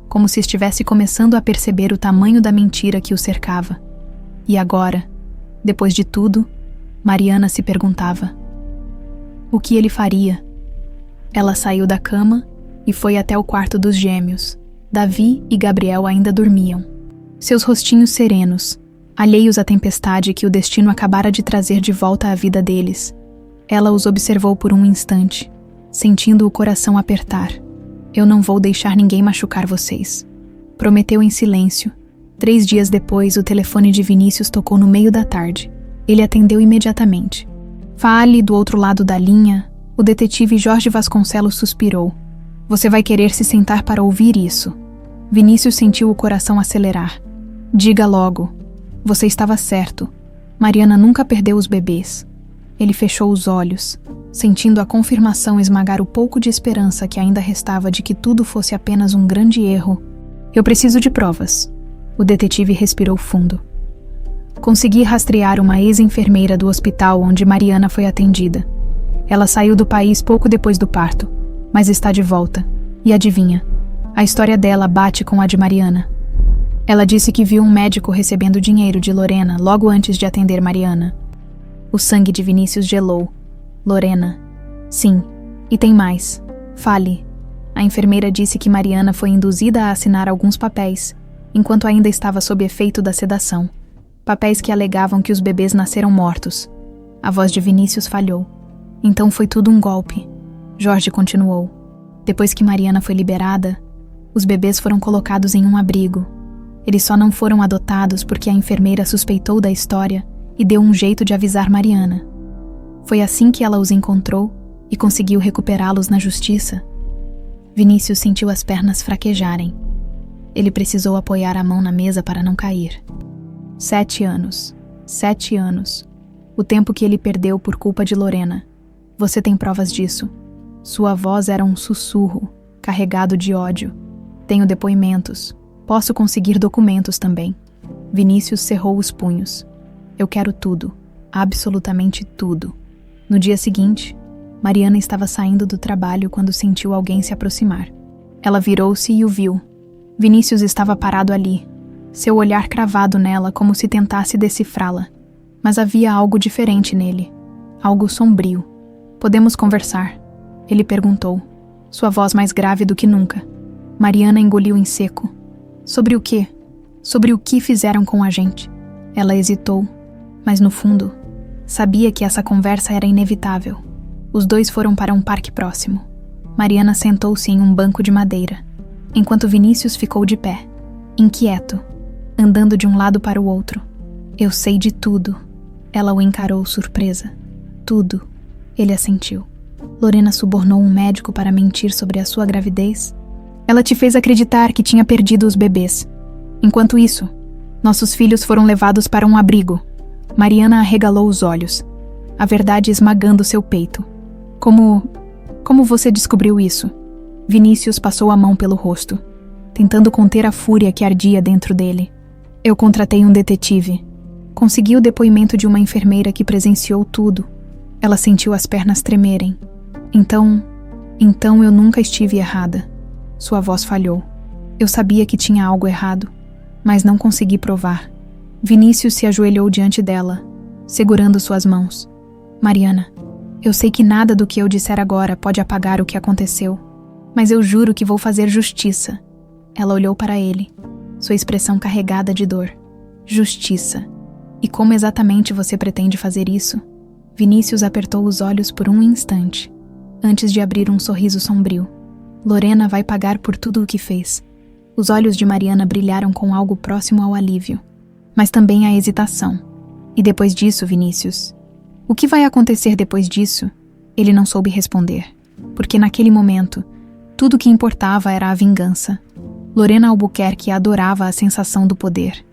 como se estivesse começando a perceber o tamanho da mentira que o cercava. E agora, depois de tudo, Mariana se perguntava: o que ele faria? Ela saiu da cama e foi até o quarto dos gêmeos. Davi e Gabriel ainda dormiam. Seus rostinhos serenos, alheios à tempestade que o destino acabara de trazer de volta à vida deles. Ela os observou por um instante, sentindo o coração apertar. Eu não vou deixar ninguém machucar vocês. Prometeu em silêncio. 3 dias depois, o telefone de Vinícius tocou no meio da tarde. Ele atendeu imediatamente. Fale do outro lado da linha. O detetive Jorge Vasconcelos suspirou. Você vai querer se sentar para ouvir isso. Vinícius sentiu o coração acelerar. Diga logo. Você estava certo. Mariana nunca perdeu os bebês. Ele fechou os olhos, sentindo a confirmação esmagar o pouco de esperança que ainda restava de que tudo fosse apenas um grande erro. Eu preciso de provas. O detetive respirou fundo. Consegui rastrear uma ex-enfermeira do hospital onde Mariana foi atendida. Ela saiu do país pouco depois do parto, mas está de volta. E adivinha? A história dela bate com a de Mariana. Ela disse que viu um médico recebendo dinheiro de Lorena logo antes de atender Mariana. O sangue de Vinícius gelou. Lorena. Sim. E tem mais. Fale. A enfermeira disse que Mariana foi induzida a assinar alguns papéis, enquanto ainda estava sob efeito da sedação. Papéis que alegavam que os bebês nasceram mortos. A voz de Vinícius falhou. Então foi tudo um golpe. Jorge continuou. Depois que Mariana foi liberada, os bebês foram colocados em um abrigo. Eles só não foram adotados porque a enfermeira suspeitou da história e deu um jeito de avisar Mariana. Foi assim que ela os encontrou e conseguiu recuperá-los na justiça. Vinícius sentiu as pernas fraquejarem. Ele precisou apoiar a mão na mesa para não cair. 7 anos. 7 anos. O tempo que ele perdeu por culpa de Lorena. Você tem provas disso. Sua voz era um sussurro, carregado de ódio. Tenho depoimentos. Posso conseguir documentos também. Vinícius cerrou os punhos. Eu quero tudo. Absolutamente tudo. No dia seguinte, Mariana estava saindo do trabalho quando sentiu alguém se aproximar. Ela virou-se e o viu. Vinícius estava parado ali, seu olhar cravado nela como se tentasse decifrá-la. Mas havia algo diferente nele. Algo sombrio. Podemos conversar? Ele perguntou, sua voz mais grave do que nunca. Mariana engoliu em seco. Sobre o quê? Sobre o que fizeram com a gente? Ela hesitou, mas no fundo, sabia que essa conversa era inevitável. Os dois foram para um parque próximo. Mariana sentou-se em um banco de madeira, enquanto Vinícius ficou de pé, inquieto, andando de um lado para o outro. Eu sei de tudo. Ela o encarou surpresa. Tudo. Ele assentiu. Lorena subornou um médico para mentir sobre a sua gravidez? Ela te fez acreditar que tinha perdido os bebês. Enquanto isso, nossos filhos foram levados para um abrigo. Mariana arregalou os olhos, a verdade esmagando seu peito. Como você descobriu isso? Vinícius passou a mão pelo rosto, tentando conter a fúria que ardia dentro dele. Eu contratei um detetive. Consegui o depoimento de uma enfermeira que presenciou tudo. Ela sentiu as pernas tremerem. Então eu nunca estive errada. Sua voz falhou. Eu sabia que tinha algo errado, mas não consegui provar. Vinícius se ajoelhou diante dela, segurando suas mãos. Mariana, eu sei que nada do que eu disser agora pode apagar o que aconteceu, mas eu juro que vou fazer justiça. Ela olhou para ele, sua expressão carregada de dor. Justiça. E como exatamente você pretende fazer isso? Vinícius apertou os olhos por um instante, antes de abrir um sorriso sombrio. Lorena vai pagar por tudo o que fez. Os olhos de Mariana brilharam com algo próximo ao alívio, mas também a hesitação. E depois disso, Vinícius? O que vai acontecer depois disso? Ele não soube responder, porque naquele momento, tudo o que importava era a vingança. Lorena Albuquerque adorava a sensação do poder.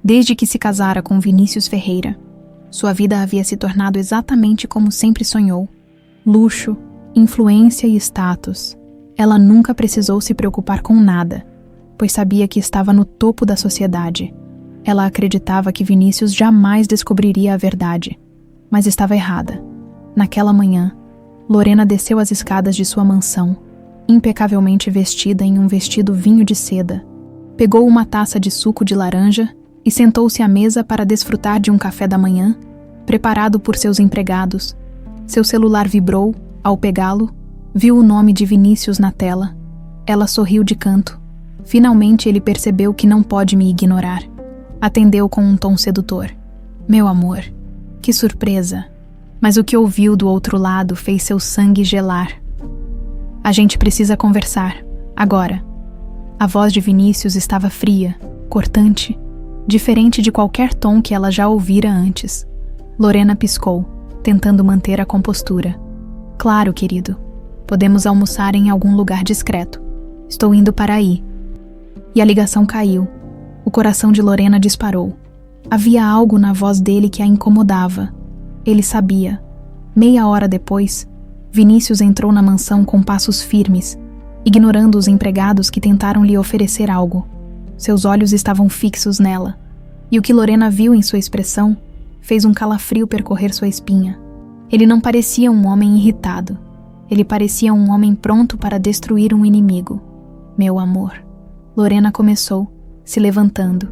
Desde que se casara com Vinícius Ferreira, sua vida havia se tornado exatamente como sempre sonhou. Luxo, influência e status. Ela nunca precisou se preocupar com nada, pois sabia que estava no topo da sociedade. Ela acreditava que Vinícius jamais descobriria a verdade, mas estava errada. Naquela manhã, Lorena desceu as escadas de sua mansão, impecavelmente vestida em um vestido vinho de seda. Pegou uma taça de suco de laranja e sentou-se à mesa para desfrutar de um café da manhã, preparado por seus empregados. Seu celular vibrou, ao pegá-lo, viu o nome de Vinícius na tela. Ela sorriu de canto. Finalmente ele percebeu que não pode me ignorar. Atendeu com um tom sedutor. Meu amor, que surpresa! Mas o que ouviu do outro lado fez seu sangue gelar. A gente precisa conversar, agora. A voz de Vinícius estava fria, cortante, diferente de qualquer tom que ela já ouvira antes. Lorena piscou, tentando manter a compostura. Claro, querido. Podemos almoçar em algum lugar discreto. Estou indo para aí. E a ligação caiu. O coração de Lorena disparou. Havia algo na voz dele que a incomodava. Ele sabia. Meia hora depois, Vinícius entrou na mansão com passos firmes, ignorando os empregados que tentaram lhe oferecer algo. Seus olhos estavam fixos nela, e o que Lorena viu em sua expressão fez um calafrio percorrer sua espinha. Ele não parecia um homem irritado. Ele parecia um homem pronto para destruir um inimigo. Meu amor. Lorena começou, se levantando.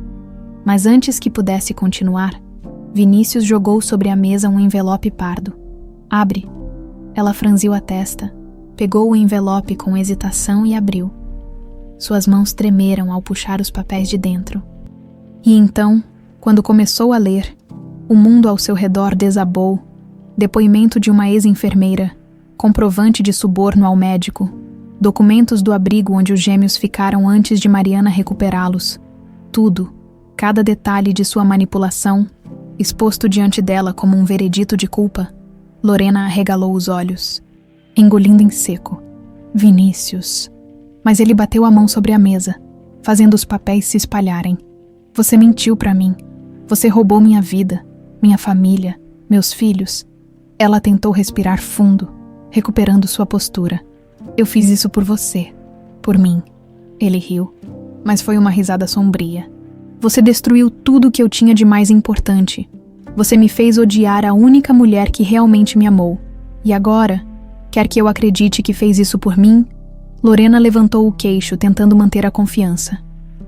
Mas antes que pudesse continuar, Vinícius jogou sobre a mesa um envelope pardo. Abre. Ela franziu a testa, pegou o envelope com hesitação e abriu. Suas mãos tremeram ao puxar os papéis de dentro. E então, quando começou a ler, o mundo ao seu redor desabou. Depoimento de uma ex-enfermeira, comprovante de suborno ao médico, documentos do abrigo onde os gêmeos ficaram antes de Mariana recuperá-los. Tudo, cada detalhe de sua manipulação, exposto diante dela como um veredito de culpa. Lorena arregalou os olhos, engolindo em seco. Vinícius. Mas ele bateu a mão sobre a mesa, fazendo os papéis se espalharem. Você mentiu para mim. Você roubou minha vida, minha família, meus filhos. Ela tentou respirar fundo, recuperando sua postura. Eu fiz isso por você, por mim. Ele riu, mas foi uma risada sombria. Você destruiu tudo que eu tinha de mais importante. Você me fez odiar a única mulher que realmente me amou. E agora, quer que eu acredite que fez isso por mim? Lorena levantou o queixo, tentando manter a confiança.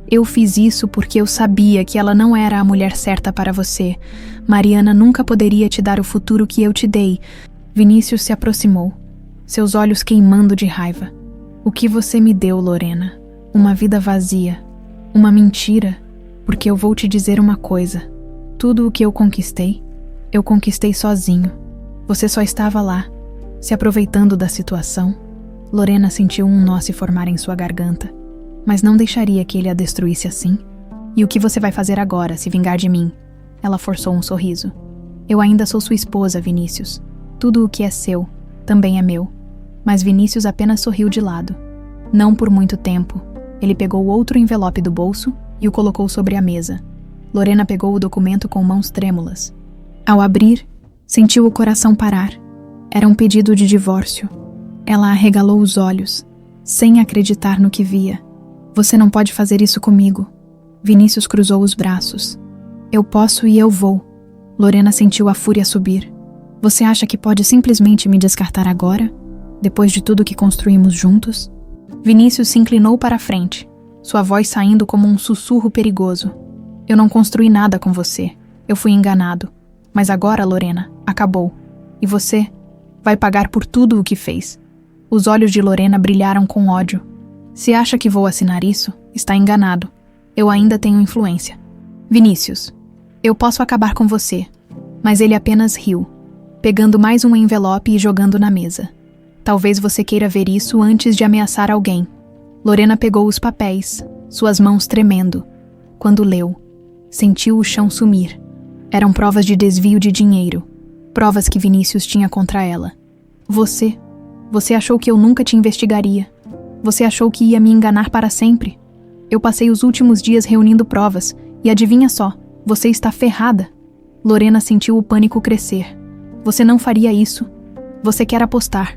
Eu fiz isso porque eu sabia que ela não era a mulher certa para você. Mariana nunca poderia te dar o futuro que eu te dei. Vinícius se aproximou, seus olhos queimando de raiva. O que você me deu, Lorena? Uma vida vazia. Uma mentira? Porque eu vou te dizer uma coisa. Tudo o que eu conquistei sozinho. Você só estava lá, Se aproveitando da situação, Lorena sentiu um nó se formar em sua garganta, mas não deixaria que ele a destruísse assim. E o que você vai fazer agora, se vingar de mim? Ela forçou um sorriso. Eu ainda sou sua esposa, Vinícius. Tudo o que é seu também é meu. Mas Vinícius apenas sorriu de lado. Não por muito tempo. Ele pegou outro envelope do bolso e o colocou sobre a mesa. Lorena pegou o documento com mãos trêmulas. Ao abrir, sentiu o coração parar. Era um pedido de divórcio. Ela arregalou os olhos, sem acreditar no que via. Você não pode fazer isso comigo. Vinícius cruzou os braços. Eu posso e eu vou. Lorena sentiu a fúria subir. Você acha que pode simplesmente me descartar agora? Depois de tudo que construímos juntos? Vinícius se inclinou para a frente, sua voz saindo como um sussurro perigoso. Eu não construí nada com você. Eu fui enganado. Mas agora, Lorena, acabou. E você vai pagar por tudo o que fez. Os olhos de Lorena brilharam com ódio. Se acha que vou assinar isso, está enganado. Eu ainda tenho influência. Vinícius, eu posso acabar com você. Mas ele apenas riu, pegando mais um envelope e jogando na mesa. Talvez você queira ver isso antes de ameaçar alguém. Lorena pegou os papéis, suas mãos tremendo. Quando leu, sentiu o chão sumir. Eram provas de desvio de dinheiro, provas que Vinícius tinha contra ela. Você achou que eu nunca te investigaria. Você achou que ia me enganar para sempre. Eu passei os últimos dias reunindo provas, e adivinha só, você está ferrada. Lorena sentiu o pânico crescer. Você não faria isso. Você quer apostar.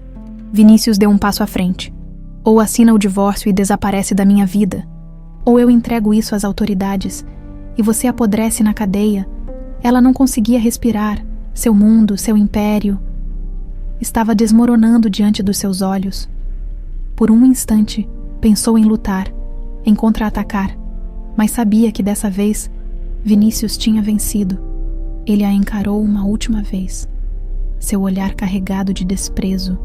Vinícius deu um passo à frente. Ou assina o divórcio e desaparece da minha vida, ou eu entrego isso às autoridades, e você apodrece na cadeia. Ela não conseguia respirar. Seu mundo, seu império, estava desmoronando diante dos seus olhos. Por um instante, pensou em lutar, em contra-atacar, mas sabia que dessa vez, Vinícius tinha vencido. Ele a encarou uma última vez, seu olhar carregado de desprezo.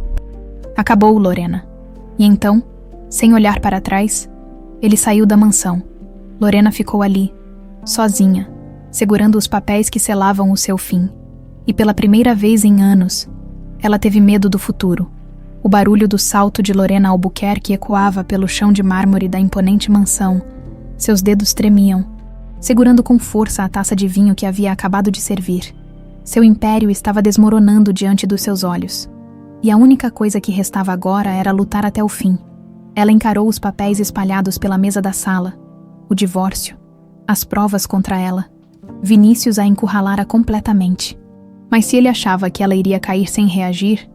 Acabou, Lorena. E então, sem olhar para trás, ele saiu da mansão. Lorena ficou ali, sozinha, segurando os papéis que selavam o seu fim. E pela primeira vez em anos, ela teve medo do futuro. O barulho do salto de Lorena Albuquerque ecoava pelo chão de mármore da imponente mansão. Seus dedos tremiam, segurando com força a taça de vinho que havia acabado de servir. Seu império estava desmoronando diante dos seus olhos. E a única coisa que restava agora era lutar até o fim. Ela encarou os papéis espalhados pela mesa da sala, o divórcio, as provas contra ela. Vinícius a encurralara completamente. Mas se ele achava que ela iria cair sem reagir,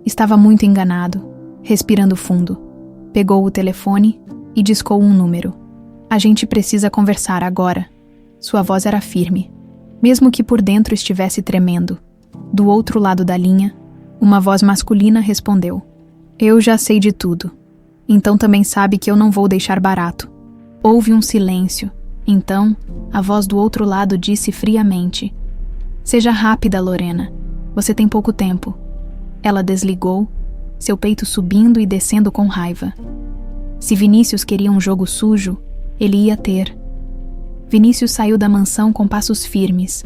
estava muito enganado. Respirando fundo, pegou o telefone e discou um número. A gente precisa conversar agora. Sua voz era firme, mesmo que por dentro estivesse tremendo. Do outro lado da linha, uma voz masculina respondeu. Eu já sei de tudo. Então também sabe que eu não vou deixar barato. Houve um silêncio. Então, a voz do outro lado disse friamente. Seja rápida, Lorena. Você tem pouco tempo. Ela desligou, seu peito subindo e descendo com raiva. Se Vinícius queria um jogo sujo, ele ia ter. Vinícius saiu da mansão com passos firmes,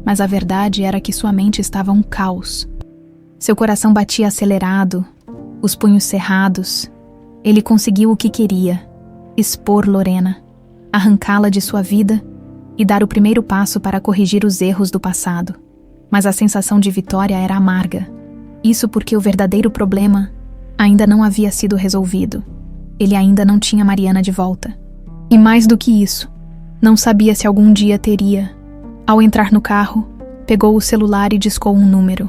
mas a verdade era que sua mente estava um caos. Seu coração batia acelerado, os punhos cerrados. Ele conseguiu o que queria: expor Lorena, arrancá-la de sua vida e dar o primeiro passo para corrigir os erros do passado. Mas a sensação de vitória era amarga. Isso porque o verdadeiro problema ainda não havia sido resolvido. Ele ainda não tinha Mariana de volta. E mais do que isso, não sabia se algum dia teria. Ao entrar no carro, pegou o celular e discou um número.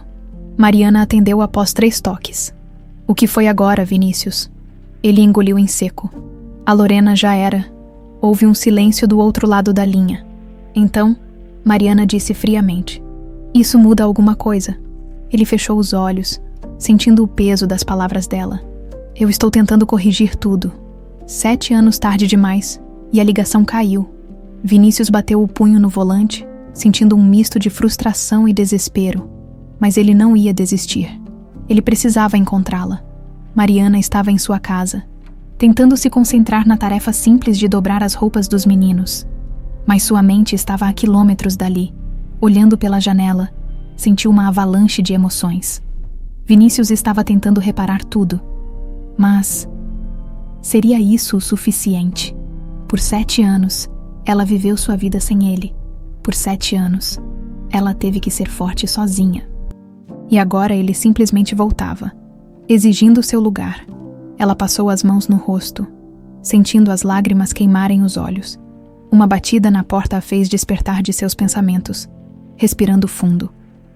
Mariana atendeu após 3 toques. O que foi agora, Vinícius? Ele engoliu em seco. A Lorena já era. Houve um silêncio do outro lado da linha. Então, Mariana disse friamente. Isso muda alguma coisa. Ele fechou os olhos, sentindo o peso das palavras dela. Eu estou tentando corrigir tudo. 7 anos tarde demais, e a ligação caiu. Vinícius bateu o punho no volante, sentindo um misto de frustração e desespero. Mas ele não ia desistir. Ele precisava encontrá-la. Mariana estava em sua casa, tentando se concentrar na tarefa simples de dobrar as roupas dos meninos. Mas sua mente estava a quilômetros dali. Olhando pela janela, sentiu uma avalanche de emoções. Vinícius estava tentando reparar tudo. Mas seria isso o suficiente? Por 7 anos, ela viveu sua vida sem ele. Por 7 anos, ela teve que ser forte sozinha. E agora ele simplesmente voltava, exigindo seu lugar. Ela passou as mãos no rosto, sentindo as lágrimas queimarem os olhos. Uma batida na porta a fez despertar de seus pensamentos. Respirando fundo,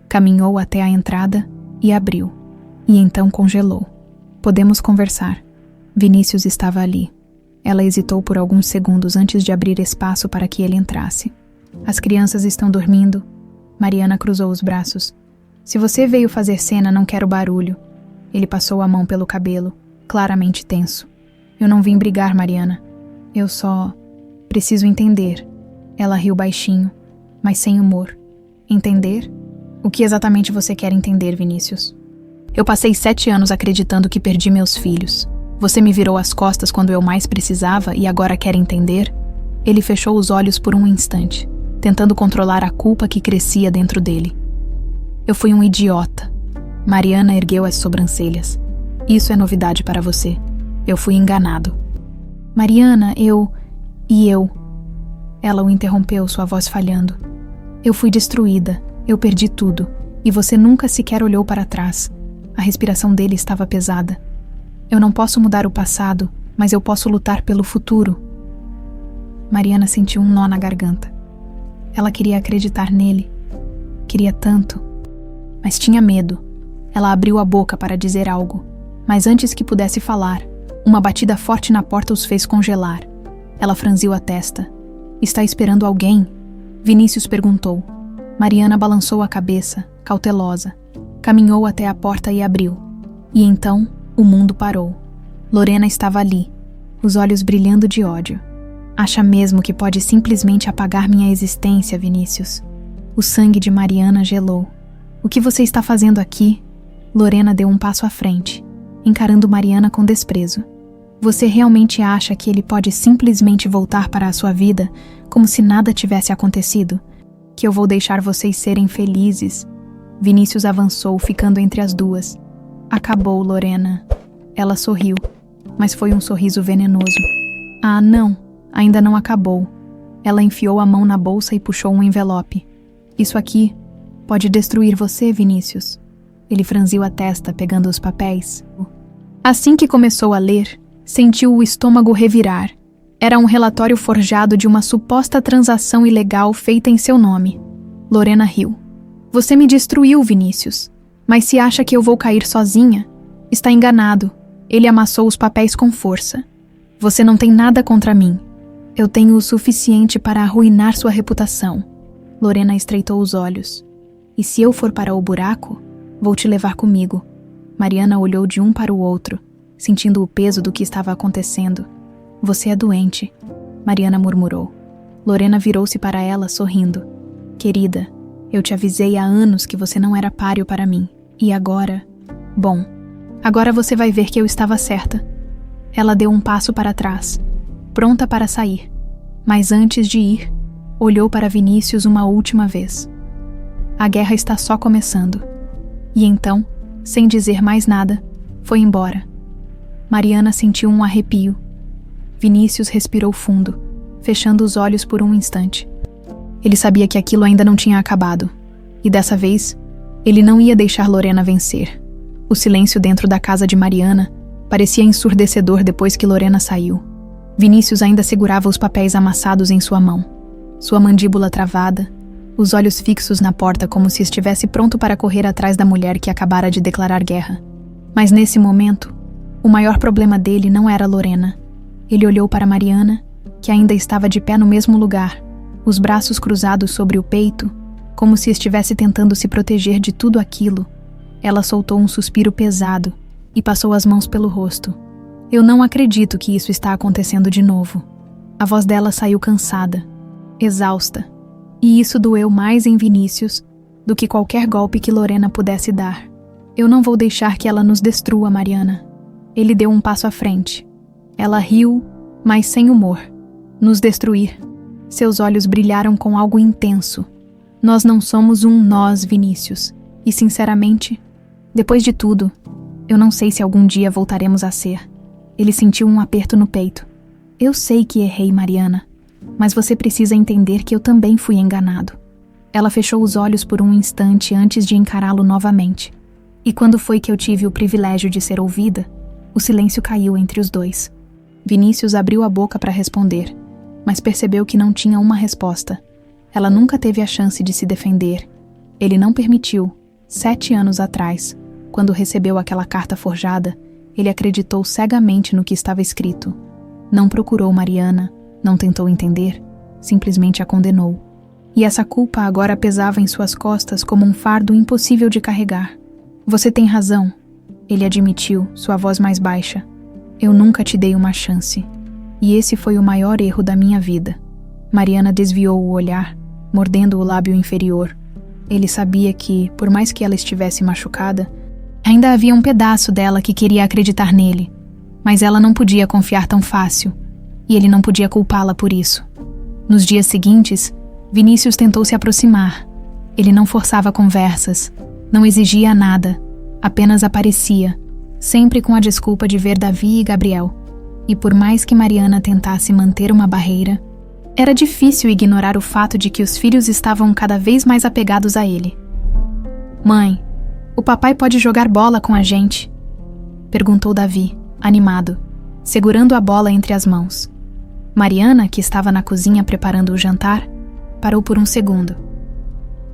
caminhou até a entrada e abriu. E então congelou. Podemos conversar. Vinícius estava ali. Ela hesitou por alguns segundos antes de abrir espaço para que ele entrasse. As crianças estão dormindo. Mariana cruzou os braços. Se você veio fazer cena, não quero barulho. Ele passou a mão pelo cabelo, claramente tenso. Eu não vim brigar, Mariana. Eu só preciso entender. Ela riu baixinho, mas sem humor. Entender? O que exatamente você quer entender, Vinícius? Eu passei 7 anos acreditando que perdi meus filhos. Você me virou as costas quando eu mais precisava e agora quer entender? Ele fechou os olhos por um instante, tentando controlar a culpa que crescia dentro dele. Eu fui um idiota. Mariana ergueu as sobrancelhas. Isso é novidade para você. Eu fui enganado. Mariana, eu... Ela o interrompeu, sua voz falhando. Eu fui destruída. Eu perdi tudo. E você nunca sequer olhou para trás. A respiração dele estava pesada. Eu não posso mudar o passado, mas eu posso lutar pelo futuro. Mariana sentiu um nó na garganta. Ela queria acreditar nele. Queria tanto. Mas tinha medo. Ela abriu a boca para dizer algo. Mas antes que pudesse falar, uma batida forte na porta os fez congelar. Ela franziu a testa. Está esperando alguém? Vinícius perguntou. Mariana balançou a cabeça, cautelosa. Caminhou até a porta e abriu. E então, o mundo parou. Lorena estava ali, os olhos brilhando de ódio. Acha mesmo que pode simplesmente apagar minha existência, Vinícius? O sangue de Mariana gelou. O que você está fazendo aqui? Lorena deu um passo à frente, encarando Mariana com desprezo. Você realmente acha que ele pode simplesmente voltar para a sua vida como se nada tivesse acontecido? Que eu vou deixar vocês serem felizes? Vinícius avançou, ficando entre as duas. Acabou, Lorena. Ela sorriu, mas foi um sorriso venenoso. Ah, não, ainda não acabou. Ela enfiou a mão na bolsa e puxou um envelope. Isso aqui pode destruir você, Vinícius. Ele franziu a testa, pegando os papéis. Assim que começou a ler, sentiu o estômago revirar. Era um relatório forjado de uma suposta transação ilegal feita em seu nome. Lorena riu. Você me destruiu, Vinícius. Mas se acha que eu vou cair sozinha, está enganado. Ele amassou os papéis com força. Você não tem nada contra mim. Eu tenho o suficiente para arruinar sua reputação. Lorena estreitou os olhos. E se eu for para o buraco, vou te levar comigo. Mariana olhou de um para o outro, sentindo o peso do que estava acontecendo. Você é doente, Mariana murmurou. Lorena virou-se para ela, sorrindo. Querida, eu te avisei há anos que você não era páreo para mim. E agora... Bom, agora você vai ver que eu estava certa. Ela deu um passo para trás, pronta para sair. Mas antes de ir, olhou para Vinícius uma última vez. A guerra está só começando. E então, sem dizer mais nada, foi embora. Mariana sentiu um arrepio. Vinícius respirou fundo, fechando os olhos por um instante. Ele sabia que aquilo ainda não tinha acabado. E dessa vez, ele não ia deixar Lorena vencer. O silêncio dentro da casa de Mariana parecia ensurdecedor depois que Lorena saiu. Vinícius ainda segurava os papéis amassados em sua mão. Sua mandíbula travada, os olhos fixos na porta como se estivesse pronto para correr atrás da mulher que acabara de declarar guerra. Mas nesse momento, o maior problema dele não era Lorena. Ele olhou para Mariana, que ainda estava de pé no mesmo lugar, os braços cruzados sobre o peito, como se estivesse tentando se proteger de tudo aquilo. Ela soltou um suspiro pesado e passou as mãos pelo rosto. Eu não acredito que isso está acontecendo de novo. A voz dela saiu cansada, exausta, e isso doeu mais em Vinícius do que qualquer golpe que Lorena pudesse dar. Eu não vou deixar que ela nos destrua, Mariana. Ele deu um passo à frente. Ela riu, mas sem humor. Nos destruir. Seus olhos brilharam com algo intenso. Nós não somos um nós, Vinícius. E, sinceramente, Depois de tudo, eu não sei se algum dia voltaremos a ser. Ele sentiu um aperto no peito. Eu sei que errei, Mariana, mas você precisa entender que eu também fui enganado. Ela fechou os olhos por um instante antes de encará-lo novamente. E quando foi que eu tive o privilégio de ser ouvida, o silêncio caiu entre os dois. Vinícius abriu a boca para responder, mas percebeu que não tinha uma resposta. Ela nunca teve a chance de se defender. Ele não permitiu. 7 anos atrás, quando recebeu aquela carta forjada, ele acreditou cegamente no que estava escrito. Não procurou Mariana, não tentou entender, simplesmente a condenou. E essa culpa agora pesava em suas costas como um fardo impossível de carregar. Você tem razão, ele admitiu, sua voz mais baixa. Eu nunca te dei uma chance. E esse foi o maior erro da minha vida. Mariana desviou o olhar, mordendo o lábio inferior. Ele sabia que, por mais que ela estivesse machucada, ainda havia um pedaço dela que queria acreditar nele. Mas ela não podia confiar tão fácil, e ele não podia culpá-la por isso. Nos dias seguintes, Vinícius tentou se aproximar. Ele não forçava conversas, não exigia nada, apenas aparecia, sempre com a desculpa de ver Davi e Gabriel. E por mais que Mariana tentasse manter uma barreira, era difícil ignorar o fato de que os filhos estavam cada vez mais apegados a ele. Mãe, o papai pode jogar bola com a gente? Perguntou Davi, animado, segurando a bola entre as mãos. Mariana, que estava na cozinha preparando o jantar, parou por um segundo.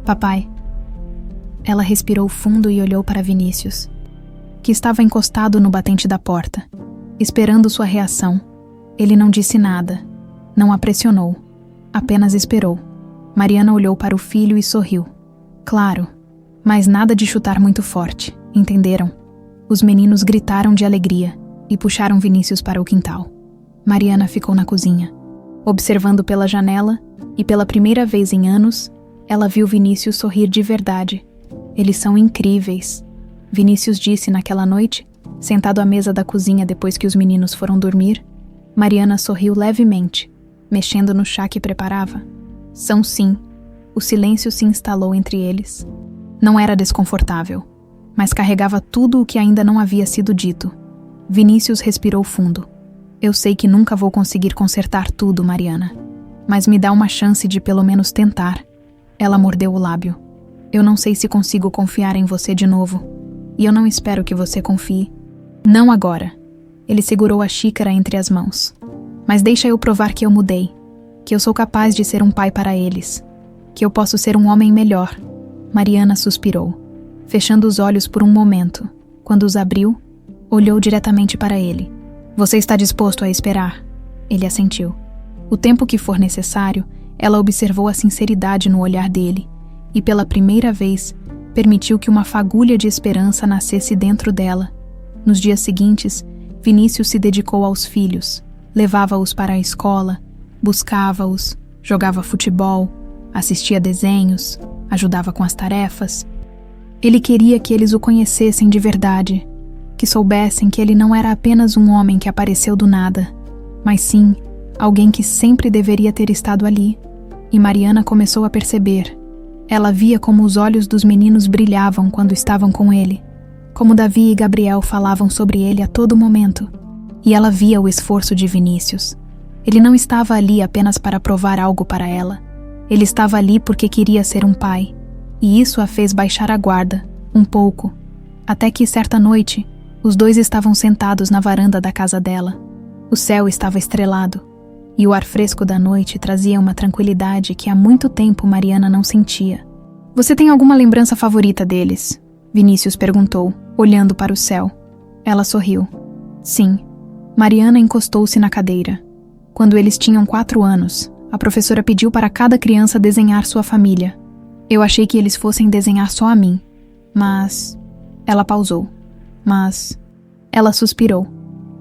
Papai. Ela respirou fundo e olhou para Vinícius, que estava encostado no batente da porta, esperando sua reação. Ele não disse nada, não a pressionou, apenas esperou. Mariana olhou para o filho e sorriu. Claro, mas nada de chutar muito forte, entenderam? Os meninos gritaram de alegria e puxaram Vinícius para o quintal. Mariana ficou na cozinha, observando pela janela, e pela primeira vez em anos, ela viu Vinícius sorrir de verdade. Eles são incríveis, Vinícius disse naquela noite, sentado à mesa da cozinha depois que os meninos foram dormir. Mariana sorriu levemente, mexendo no chá que preparava. São sim. O silêncio se instalou entre eles. Não era desconfortável, mas carregava tudo o que ainda não havia sido dito. Vinícius respirou fundo. Eu sei que nunca vou conseguir consertar tudo, Mariana, mas me dá uma chance de pelo menos tentar. Ela mordeu o lábio. Eu não sei se consigo confiar em você de novo, e eu não espero que você confie. Não agora. Ele segurou a xícara entre as mãos. Mas deixa eu provar que eu mudei, que eu sou capaz de ser um pai para eles, que eu posso ser um homem melhor. Mariana suspirou, fechando os olhos por um momento. Quando os abriu, olhou diretamente para ele. Você está disposto a esperar? Ele assentiu. O tempo que for necessário, ela observou a sinceridade no olhar dele e, pela primeira vez, permitiu que uma fagulha de esperança nascesse dentro dela. Nos dias seguintes, Vinícius se dedicou aos filhos, levava-os para a escola, buscava-os, jogava futebol, assistia desenhos, ajudava com as tarefas. Ele queria que eles o conhecessem de verdade, que soubessem que ele não era apenas um homem que apareceu do nada, mas sim alguém que sempre deveria ter estado ali. E Mariana começou a perceber. Ela via como os olhos dos meninos brilhavam quando estavam com ele, como Davi e Gabriel falavam sobre ele a todo momento. E ela via o esforço de Vinícius. Ele não estava ali apenas para provar algo para ela. Ele estava ali porque queria ser um pai. E isso a fez baixar a guarda, um pouco. Até que, certa noite, os dois estavam sentados na varanda da casa dela. O céu estava estrelado, e o ar fresco da noite trazia uma tranquilidade que há muito tempo Mariana não sentia. Você tem alguma lembrança favorita deles? Vinícius perguntou, olhando para o céu. Ela sorriu. Sim. Mariana encostou-se na cadeira. Quando eles tinham 4 anos, a professora pediu para cada criança desenhar sua família. Eu achei que eles fossem desenhar só a mim. Mas... Ela pausou. Mas... Ela suspirou.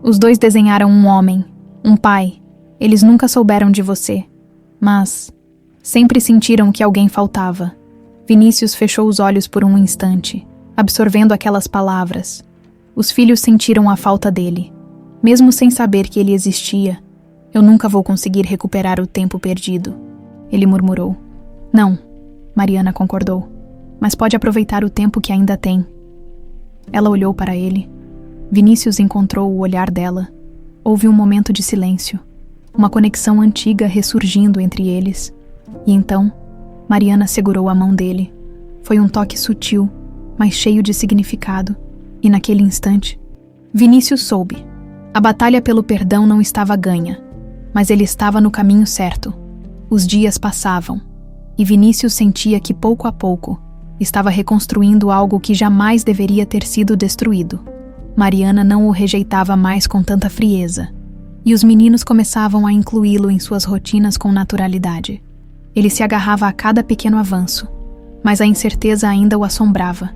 Os dois desenharam um homem, um pai. Eles nunca souberam de você. Mas... sempre sentiram que alguém faltava. Vinícius fechou os olhos por um instante, absorvendo aquelas palavras. Os filhos sentiram a falta dele. Mesmo sem saber que ele existia, eu nunca vou conseguir recuperar o tempo perdido. Ele murmurou. Não, Mariana concordou. Mas pode aproveitar o tempo que ainda tem. Ela olhou para ele. Vinícius encontrou o olhar dela. Houve um momento de silêncio, uma conexão antiga ressurgindo entre eles. E então, Mariana segurou a mão dele. Foi um toque sutil, mas cheio de significado. E naquele instante, Vinícius soube. A batalha pelo perdão não estava ganha, mas ele estava no caminho certo. Os dias passavam, e Vinícius sentia que pouco a pouco estava reconstruindo algo que jamais deveria ter sido destruído. Mariana não o rejeitava mais com tanta frieza, e os meninos começavam a incluí-lo em suas rotinas com naturalidade. Ele se agarrava a cada pequeno avanço, mas a incerteza ainda o assombrava,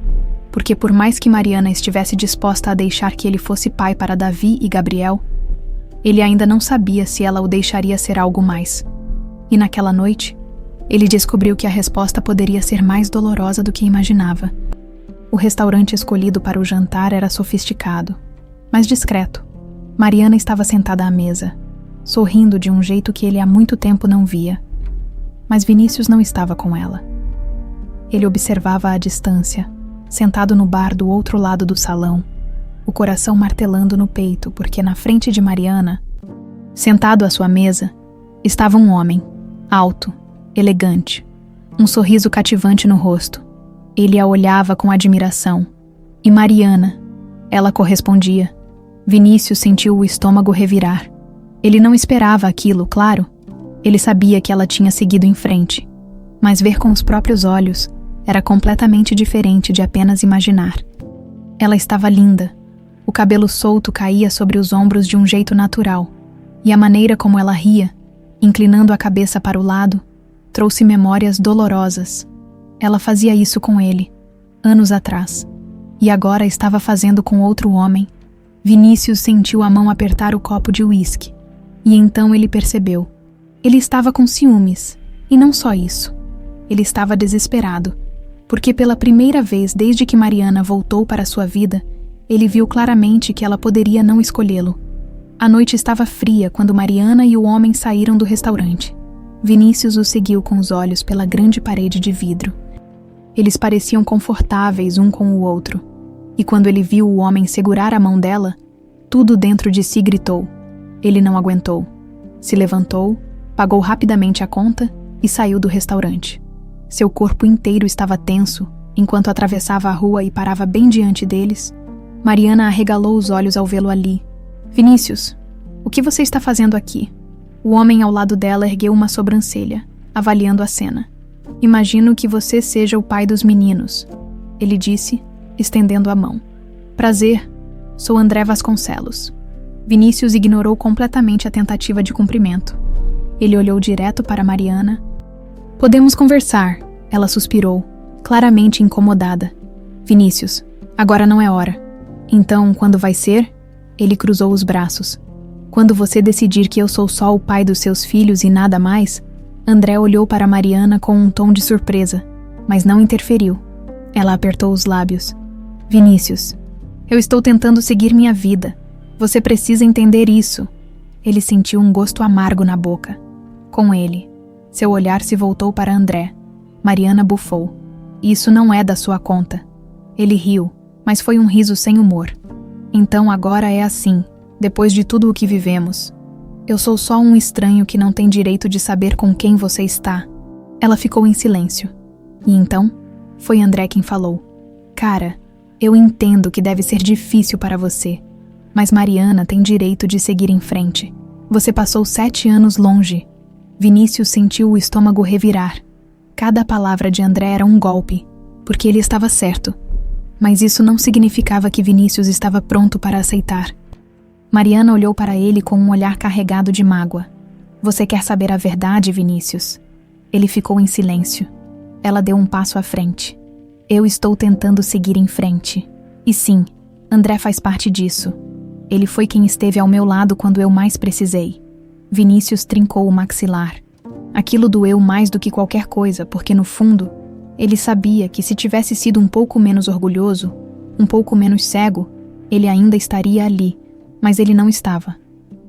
porque por mais que Mariana estivesse disposta a deixar que ele fosse pai para Davi e Gabriel, ele ainda não sabia se ela o deixaria ser algo mais. E naquela noite, ele descobriu que a resposta poderia ser mais dolorosa do que imaginava. O restaurante escolhido para o jantar era sofisticado, mas discreto. Mariana estava sentada à mesa, sorrindo de um jeito que ele há muito tempo não via. Mas Vinícius não estava com ela. Ele observava à distância, sentado no bar do outro lado do salão, o coração martelando no peito, porque na frente de Mariana, sentado à sua mesa, estava um homem, alto, elegante, um sorriso cativante no rosto. Ele a olhava com admiração. E Mariana, ela correspondia. Vinícius sentiu o estômago revirar. Ele não esperava aquilo, claro. Ele sabia que ela tinha seguido em frente. Mas ver com os próprios olhos era completamente diferente de apenas imaginar. Ela estava linda. O cabelo solto caía sobre os ombros de um jeito natural. E a maneira como ela ria, inclinando a cabeça para o lado, trouxe memórias dolorosas. Ela fazia isso com ele, anos atrás. E agora estava fazendo com outro homem. Vinícius sentiu a mão apertar o copo de uísque. E então ele percebeu. Ele estava com ciúmes. E não só isso. Ele estava desesperado. Porque pela primeira vez desde que Mariana voltou para sua vida, ele viu claramente que ela poderia não escolhê-lo. A noite estava fria quando Mariana e o homem saíram do restaurante. Vinícius o seguiu com os olhos pela grande parede de vidro. Eles pareciam confortáveis um com o outro. E quando ele viu o homem segurar a mão dela, tudo dentro de si gritou. Ele não aguentou. Se levantou, pagou rapidamente a conta e saiu do restaurante. Seu corpo inteiro estava tenso, enquanto atravessava a rua e parava bem diante deles. Mariana arregalou os olhos ao vê-lo ali. Vinícius, o que você está fazendo aqui? O homem ao lado dela ergueu uma sobrancelha, avaliando a cena. Imagino que você seja o pai dos meninos, ele disse, estendendo a mão. Prazer, sou André Vasconcelos. Vinícius ignorou completamente a tentativa de cumprimento. Ele olhou direto para Mariana. Podemos conversar, ela suspirou, claramente incomodada. Vinícius, agora não é hora. Então, quando vai ser? Ele cruzou os braços. Quando você decidir que eu sou só o pai dos seus filhos e nada mais? André olhou para Mariana com um tom de surpresa, mas não interferiu. Ela apertou os lábios. Vinícius, eu estou tentando seguir minha vida. Você precisa entender isso. Ele sentiu um gosto amargo na boca. Com ele, seu olhar se voltou para André. Mariana bufou. Isso não é da sua conta. Ele riu, mas foi um riso sem humor. Então agora é assim, depois de tudo o que vivemos. Eu sou só um estranho que não tem direito de saber com quem você está. Ela ficou em silêncio. E então, foi André quem falou. Cara, eu entendo que deve ser difícil para você, mas Mariana tem direito de seguir em frente. Você passou 7 anos longe. Vinícius sentiu o estômago revirar. Cada palavra de André era um golpe, porque ele estava certo. Mas isso não significava que Vinícius estava pronto para aceitar. Mariana olhou para ele com um olhar carregado de mágoa. Você quer saber a verdade, Vinícius? Ele ficou em silêncio. Ela deu um passo à frente. Eu estou tentando seguir em frente. E sim, André faz parte disso. Ele foi quem esteve ao meu lado quando eu mais precisei. Vinícius trincou o maxilar. Aquilo doeu mais do que qualquer coisa, porque no fundo, ele sabia que se tivesse sido um pouco menos orgulhoso, um pouco menos cego, ele ainda estaria ali, mas ele não estava.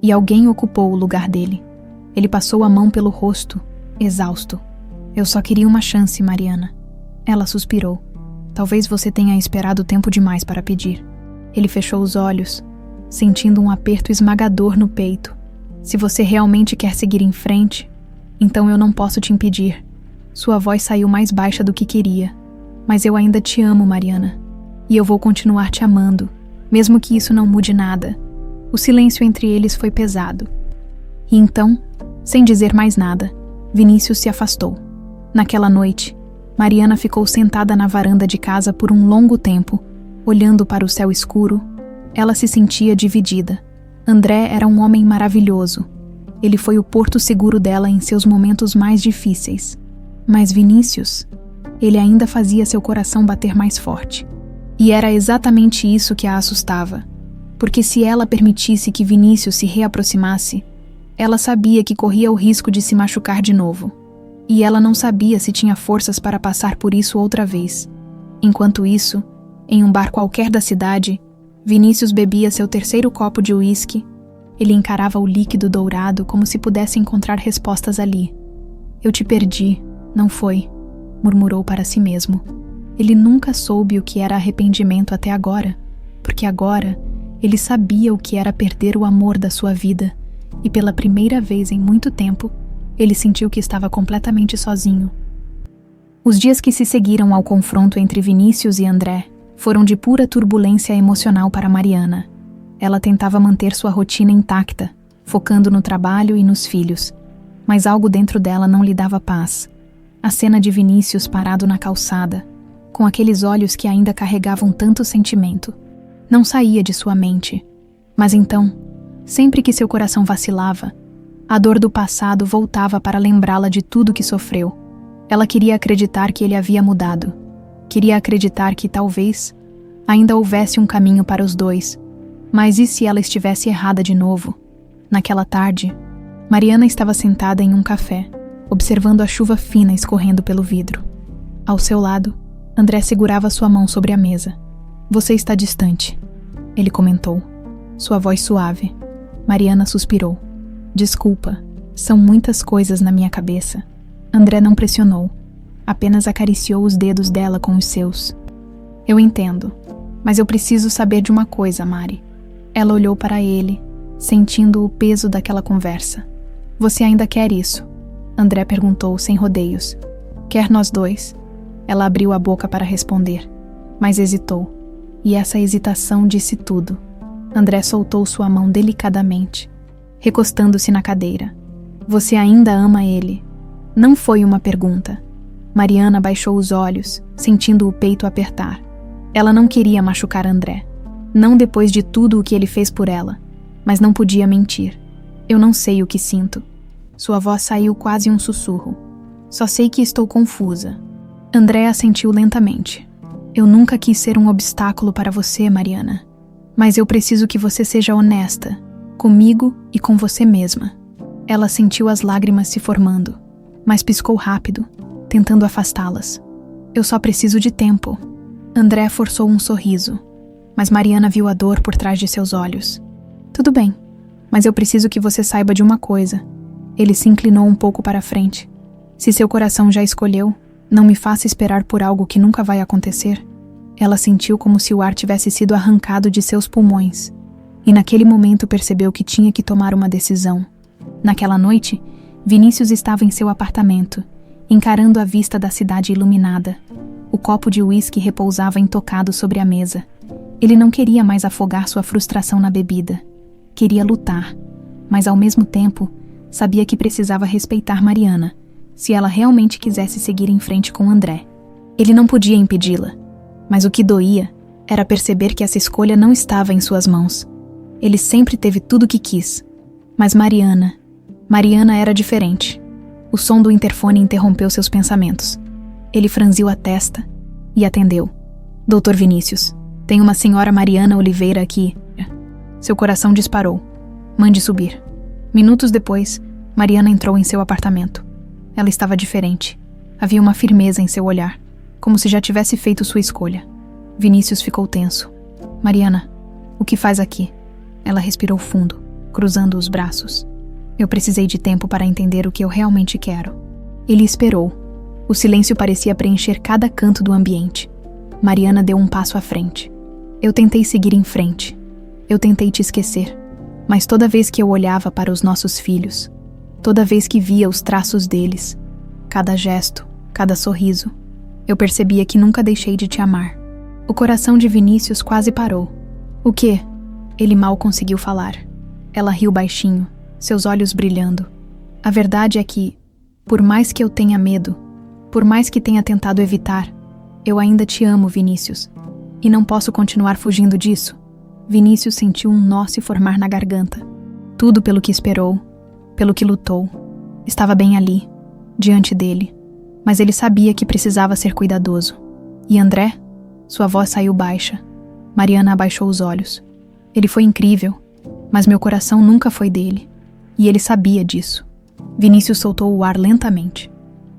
E alguém ocupou o lugar dele. Ele passou a mão pelo rosto, exausto. Eu só queria uma chance, Mariana. Ela suspirou. Talvez você tenha esperado tempo demais para pedir. Ele fechou os olhos, sentindo um aperto esmagador no peito. Se você realmente quer seguir em frente, então eu não posso te impedir. Sua voz saiu mais baixa do que queria. Mas eu ainda te amo, Mariana. E eu vou continuar te amando, mesmo que isso não mude nada. O silêncio entre eles foi pesado. E então, sem dizer mais nada, Vinícius se afastou. Naquela noite, Mariana ficou sentada na varanda de casa por um longo tempo, olhando para o céu escuro. Ela se sentia dividida. André era um homem maravilhoso. Ele foi o porto seguro dela em seus momentos mais difíceis. Mas Vinícius, ele ainda fazia seu coração bater mais forte. E era exatamente isso que a assustava. Porque se ela permitisse que Vinícius se reaproximasse, ela sabia que corria o risco de se machucar de novo. E ela não sabia se tinha forças para passar por isso outra vez. Enquanto isso, em um bar qualquer da cidade, Vinícius bebia seu terceiro copo de uísque. Ele encarava o líquido dourado como se pudesse encontrar respostas ali. Eu te perdi, não foi? Murmurou para si mesmo. Ele nunca soube o que era arrependimento até agora, porque agora ele sabia o que era perder o amor da sua vida, e pela primeira vez em muito tempo, ele sentiu que estava completamente sozinho. Os dias que se seguiram ao confronto entre Vinícius e André foram de pura turbulência emocional para Mariana. Ela tentava manter sua rotina intacta, focando no trabalho e nos filhos, mas algo dentro dela não lhe dava paz. A cena de Vinícius parado na calçada, com aqueles olhos que ainda carregavam tanto sentimento, não saía de sua mente. Mas então, sempre que seu coração vacilava, a dor do passado voltava para lembrá-la de tudo que sofreu. Ela queria acreditar que ele havia mudado. Queria acreditar que, talvez, ainda houvesse um caminho para os dois. Mas e se ela estivesse errada de novo? Naquela tarde, Mariana estava sentada em um café, observando a chuva fina escorrendo pelo vidro. Ao seu lado, André segurava sua mão sobre a mesa. Você está distante, ele comentou, sua voz suave. Mariana suspirou. Desculpa, são muitas coisas na minha cabeça. André não pressionou, apenas acariciou os dedos dela com os seus. Eu entendo, mas eu preciso saber de uma coisa, Mari. Ela olhou para ele, sentindo o peso daquela conversa. Você ainda quer isso? André perguntou sem rodeios. Quer nós dois? Ela abriu a boca para responder, mas hesitou. E essa hesitação disse tudo. André soltou sua mão delicadamente, recostando-se na cadeira. Você ainda ama ele? Não foi uma pergunta. Mariana baixou os olhos, sentindo o peito apertar. Ela não queria machucar André. Não depois de tudo o que ele fez por ela. Mas não podia mentir. Eu não sei o que sinto. Sua voz saiu quase um sussurro. Só sei que estou confusa. André assentiu lentamente. Eu nunca quis ser um obstáculo para você, Mariana. Mas eu preciso que você seja honesta, comigo e com você mesma. Ela sentiu as lágrimas se formando, mas piscou rápido, tentando afastá-las. Eu só preciso de tempo. André forçou um sorriso, mas Mariana viu a dor por trás de seus olhos. Tudo bem, mas eu preciso que você saiba de uma coisa. Ele se inclinou um pouco para a frente. Se seu coração já escolheu, não me faça esperar por algo que nunca vai acontecer. Ela sentiu como se o ar tivesse sido arrancado de seus pulmões, e naquele momento percebeu que tinha que tomar uma decisão. Naquela noite, Vinícius estava em seu apartamento, encarando a vista da cidade iluminada. O copo de uísque repousava intocado sobre a mesa. Ele não queria mais afogar sua frustração na bebida. Queria lutar, mas ao mesmo tempo, sabia que precisava respeitar Mariana, se ela realmente quisesse seguir em frente com André. Ele não podia impedi-la, mas o que doía era perceber que essa escolha não estava em suas mãos. Ele sempre teve tudo o que quis, mas Mariana era diferente. O som do interfone interrompeu seus pensamentos. Ele franziu a testa e atendeu. Dr. Vinícius, tem uma senhora Mariana Oliveira aqui. Seu coração disparou. Mande subir. Minutos depois, Mariana entrou em seu apartamento. Ela estava diferente. Havia uma firmeza em seu olhar, como se já tivesse feito sua escolha. Vinícius ficou tenso. Mariana, o que faz aqui? Ela respirou fundo, cruzando os braços. Eu precisei de tempo para entender o que eu realmente quero. Ele esperou. O silêncio parecia preencher cada canto do ambiente. Mariana deu um passo à frente. Eu tentei seguir em frente. Eu tentei te esquecer. Mas toda vez que eu olhava para os nossos filhos, toda vez que via os traços deles, cada gesto, cada sorriso, eu percebia que nunca deixei de te amar. O coração de Vinícius quase parou. O quê? Ele mal conseguiu falar. Ela riu baixinho, seus olhos brilhando. A verdade é que, por mais que eu tenha medo, por mais que tenha tentado evitar, eu ainda te amo, Vinícius. E não posso continuar fugindo disso. Vinícius sentiu um nó se formar na garganta. Tudo pelo que esperou, pelo que lutou, estava bem ali, diante dele. Mas ele sabia que precisava ser cuidadoso. E André? Sua voz saiu baixa. Mariana abaixou os olhos. Ele foi incrível, mas meu coração nunca foi dele. E ele sabia disso. Vinícius soltou o ar lentamente.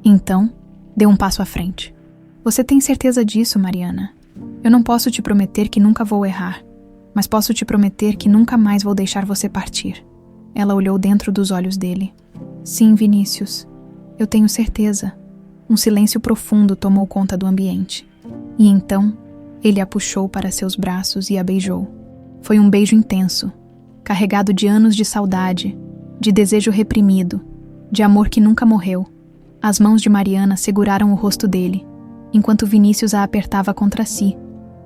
Então, deu um passo à frente. Você tem certeza disso, Mariana? Eu não posso te prometer que nunca vou errar, mas posso te prometer que nunca mais vou deixar você partir. Ela olhou dentro dos olhos dele. Sim, Vinícius, eu tenho certeza. Um silêncio profundo tomou conta do ambiente. E então, ele a puxou para seus braços e a beijou. Foi um beijo intenso, carregado de anos de saudade, de desejo reprimido, de amor que nunca morreu. As mãos de Mariana seguraram o rosto dele, enquanto Vinícius a apertava contra si,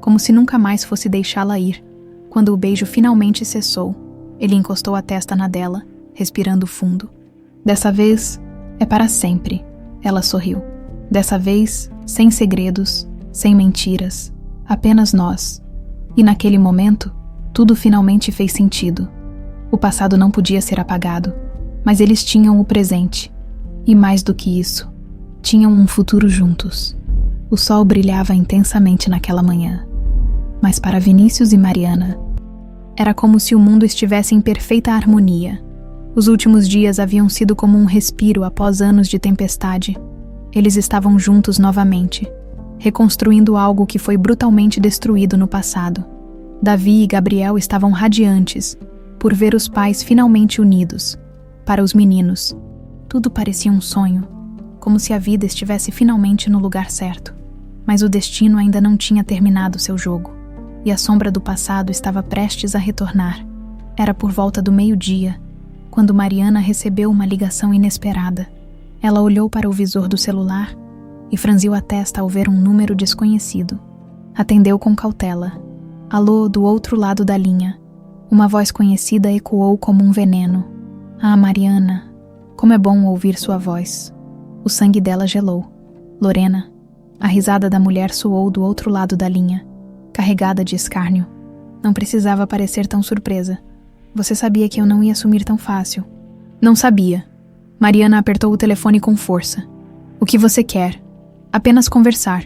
como se nunca mais fosse deixá-la ir. Quando o beijo finalmente cessou, ele encostou a testa na dela, respirando fundo. Dessa vez, é para sempre, ela sorriu. Dessa vez, sem segredos, sem mentiras, apenas nós. E naquele momento, tudo finalmente fez sentido. O passado não podia ser apagado, mas eles tinham o presente. E mais do que isso, tinham um futuro juntos. O sol brilhava intensamente naquela manhã. Mas para Vinícius e Mariana, era como se o mundo estivesse em perfeita harmonia. Os últimos dias haviam sido como um respiro após anos de tempestade. Eles estavam juntos novamente, reconstruindo algo que foi brutalmente destruído no passado. Davi e Gabriel estavam radiantes, por ver os pais finalmente unidos. Para os meninos, tudo parecia um sonho, como se a vida estivesse finalmente no lugar certo. Mas o destino ainda não tinha terminado seu jogo, e a sombra do passado estava prestes a retornar. Era por volta do meio-dia, quando Mariana recebeu uma ligação inesperada. Ela olhou para o visor do celular e franziu a testa ao ver um número desconhecido. Atendeu com cautela. Alô, do outro lado da linha. Uma voz conhecida ecoou como um veneno. Ah, Mariana, como é bom ouvir sua voz. O sangue dela gelou. Lorena. A risada da mulher soou do outro lado da linha, carregada de escárnio. Não precisava parecer tão surpresa. Você sabia que eu não ia sumir tão fácil. Não sabia. Mariana apertou o telefone com força. O que você quer? Apenas conversar.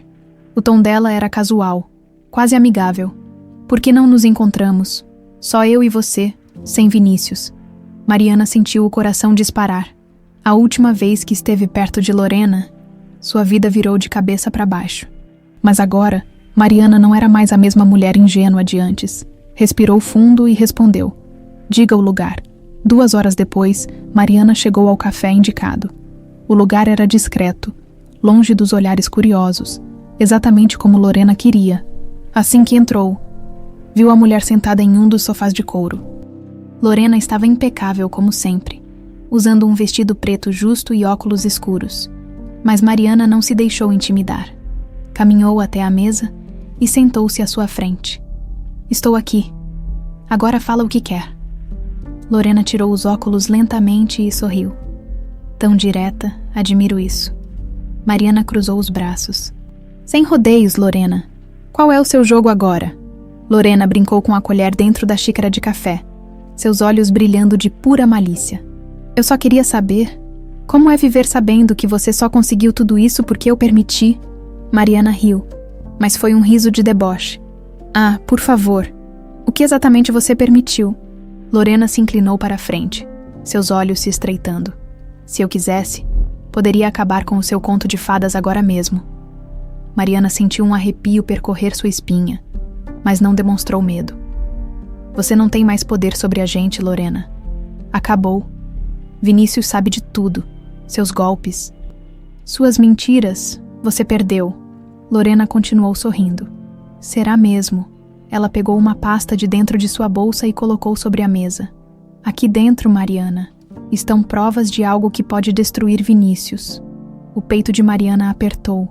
O tom dela era casual, quase amigável. Por que não nos encontramos? Só eu e você, sem Vinícius. Mariana sentiu o coração disparar. A última vez que esteve perto de Lorena, sua vida virou de cabeça para baixo. Mas agora, Mariana não era mais a mesma mulher ingênua de antes. Respirou fundo e respondeu. Diga o lugar. 2 horas depois, Mariana chegou ao café indicado. O lugar era discreto, longe dos olhares curiosos, exatamente como Lorena queria. Assim que entrou, viu a mulher sentada em um dos sofás de couro. Lorena estava impecável como sempre, usando um vestido preto justo e óculos escuros. Mas Mariana não se deixou intimidar. Caminhou até a mesa e sentou-se à sua frente. Estou aqui. Agora fala o que quer. Lorena tirou os óculos lentamente e sorriu. Tão direta, admiro isso. Mariana cruzou os braços. Sem rodeios, Lorena. Qual é o seu jogo agora? Lorena brincou com a colher dentro da xícara de café, seus olhos brilhando de pura malícia. Eu só queria saber... Como é viver sabendo que você só conseguiu tudo isso porque eu permiti? Mariana riu, mas foi um riso de deboche. Ah, por favor. O que exatamente você permitiu? Lorena se inclinou para a frente, seus olhos se estreitando. Se eu quisesse, poderia acabar com o seu conto de fadas agora mesmo. Mariana sentiu um arrepio percorrer sua espinha, mas não demonstrou medo. Você não tem mais poder sobre a gente, Lorena. Acabou. Vinícius sabe de tudo. Seus golpes. Suas mentiras, você perdeu. Lorena continuou sorrindo. Será mesmo. Ela pegou uma pasta de dentro de sua bolsa e colocou sobre a mesa. Aqui dentro, Mariana, estão provas de algo que pode destruir Vinícius. O peito de Mariana apertou.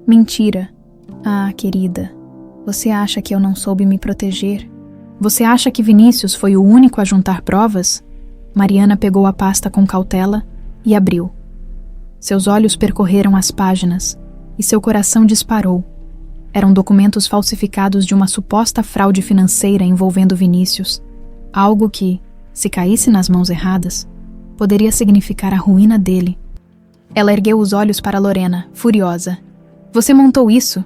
Mentira. Ah, querida, você acha que eu não soube me proteger? Você acha que Vinícius foi o único a juntar provas? Mariana pegou a pasta com cautela e abriu. Seus olhos percorreram as páginas e seu coração disparou. Eram documentos falsificados de uma suposta fraude financeira envolvendo Vinícius. Algo que, se caísse nas mãos erradas, poderia significar a ruína dele. Ela ergueu os olhos para Lorena, furiosa. Você montou isso?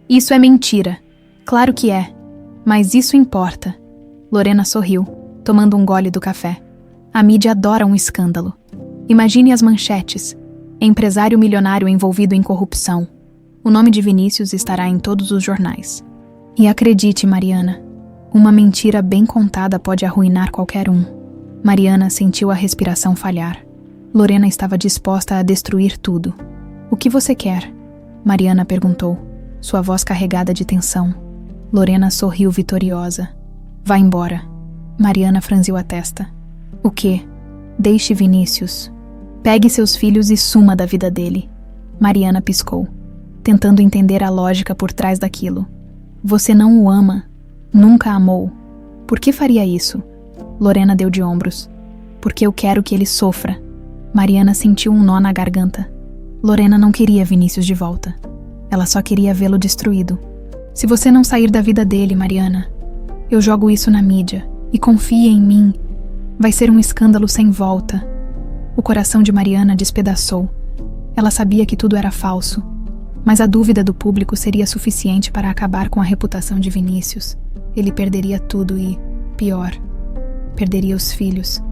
Isso é mentira. Claro que é. Mas isso importa. Lorena sorriu, tomando um gole do café. A mídia adora um escândalo. Imagine as manchetes. Empresário milionário envolvido em corrupção. O nome de Vinícius estará em todos os jornais. E acredite, Mariana, uma mentira bem contada pode arruinar qualquer um. Mariana sentiu a respiração falhar. Lorena estava disposta a destruir tudo. O que você quer? Mariana perguntou, sua voz carregada de tensão. Lorena sorriu vitoriosa. Vá embora. Mariana franziu a testa. O quê? Deixe Vinícius. Pegue seus filhos e suma da vida dele. Mariana piscou, tentando entender a lógica por trás daquilo. Você não o ama. Nunca amou. Por que faria isso? Lorena deu de ombros. Porque eu quero que ele sofra. Mariana sentiu um nó na garganta. Lorena não queria Vinícius de volta. Ela só queria vê-lo destruído. Se você não sair da vida dele, Mariana, eu jogo isso na mídia. E confie em mim. Vai ser um escândalo sem volta. O coração de Mariana despedaçou. Ela sabia que tudo era falso. Mas a dúvida do público seria suficiente para acabar com a reputação de Vinícius. Ele perderia tudo e, pior, perderia os filhos.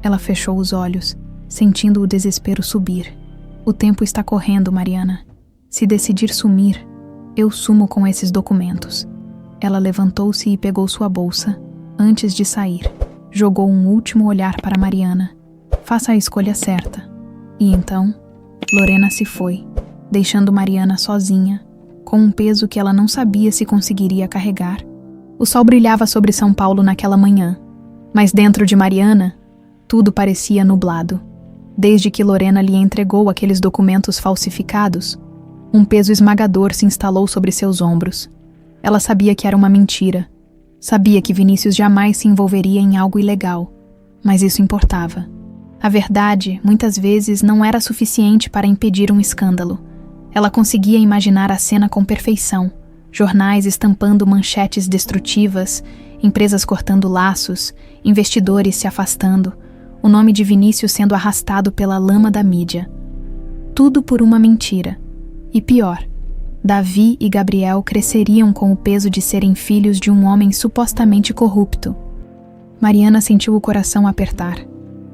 Ela fechou os olhos, sentindo o desespero subir. O tempo está correndo, Mariana. Se decidir sumir, eu sumo com esses documentos. Ela levantou-se e pegou sua bolsa. Antes de sair, jogou um último olhar para Mariana. Faça a escolha certa. E então, Lorena se foi, deixando Mariana sozinha, com um peso que ela não sabia se conseguiria carregar. O sol brilhava sobre São Paulo naquela manhã, mas dentro de Mariana, tudo parecia nublado. Desde que Lorena lhe entregou aqueles documentos falsificados, um peso esmagador se instalou sobre seus ombros. Ela sabia que era uma mentira. Sabia que Vinícius jamais se envolveria em algo ilegal, mas isso importava. A verdade, muitas vezes, não era suficiente para impedir um escândalo. Ela conseguia imaginar a cena com perfeição. Jornais estampando manchetes destrutivas, empresas cortando laços, investidores se afastando, o nome de Vinícius sendo arrastado pela lama da mídia. Tudo por uma mentira. E pior, Davi e Gabriel cresceriam com o peso de serem filhos de um homem supostamente corrupto. Mariana sentiu o coração apertar.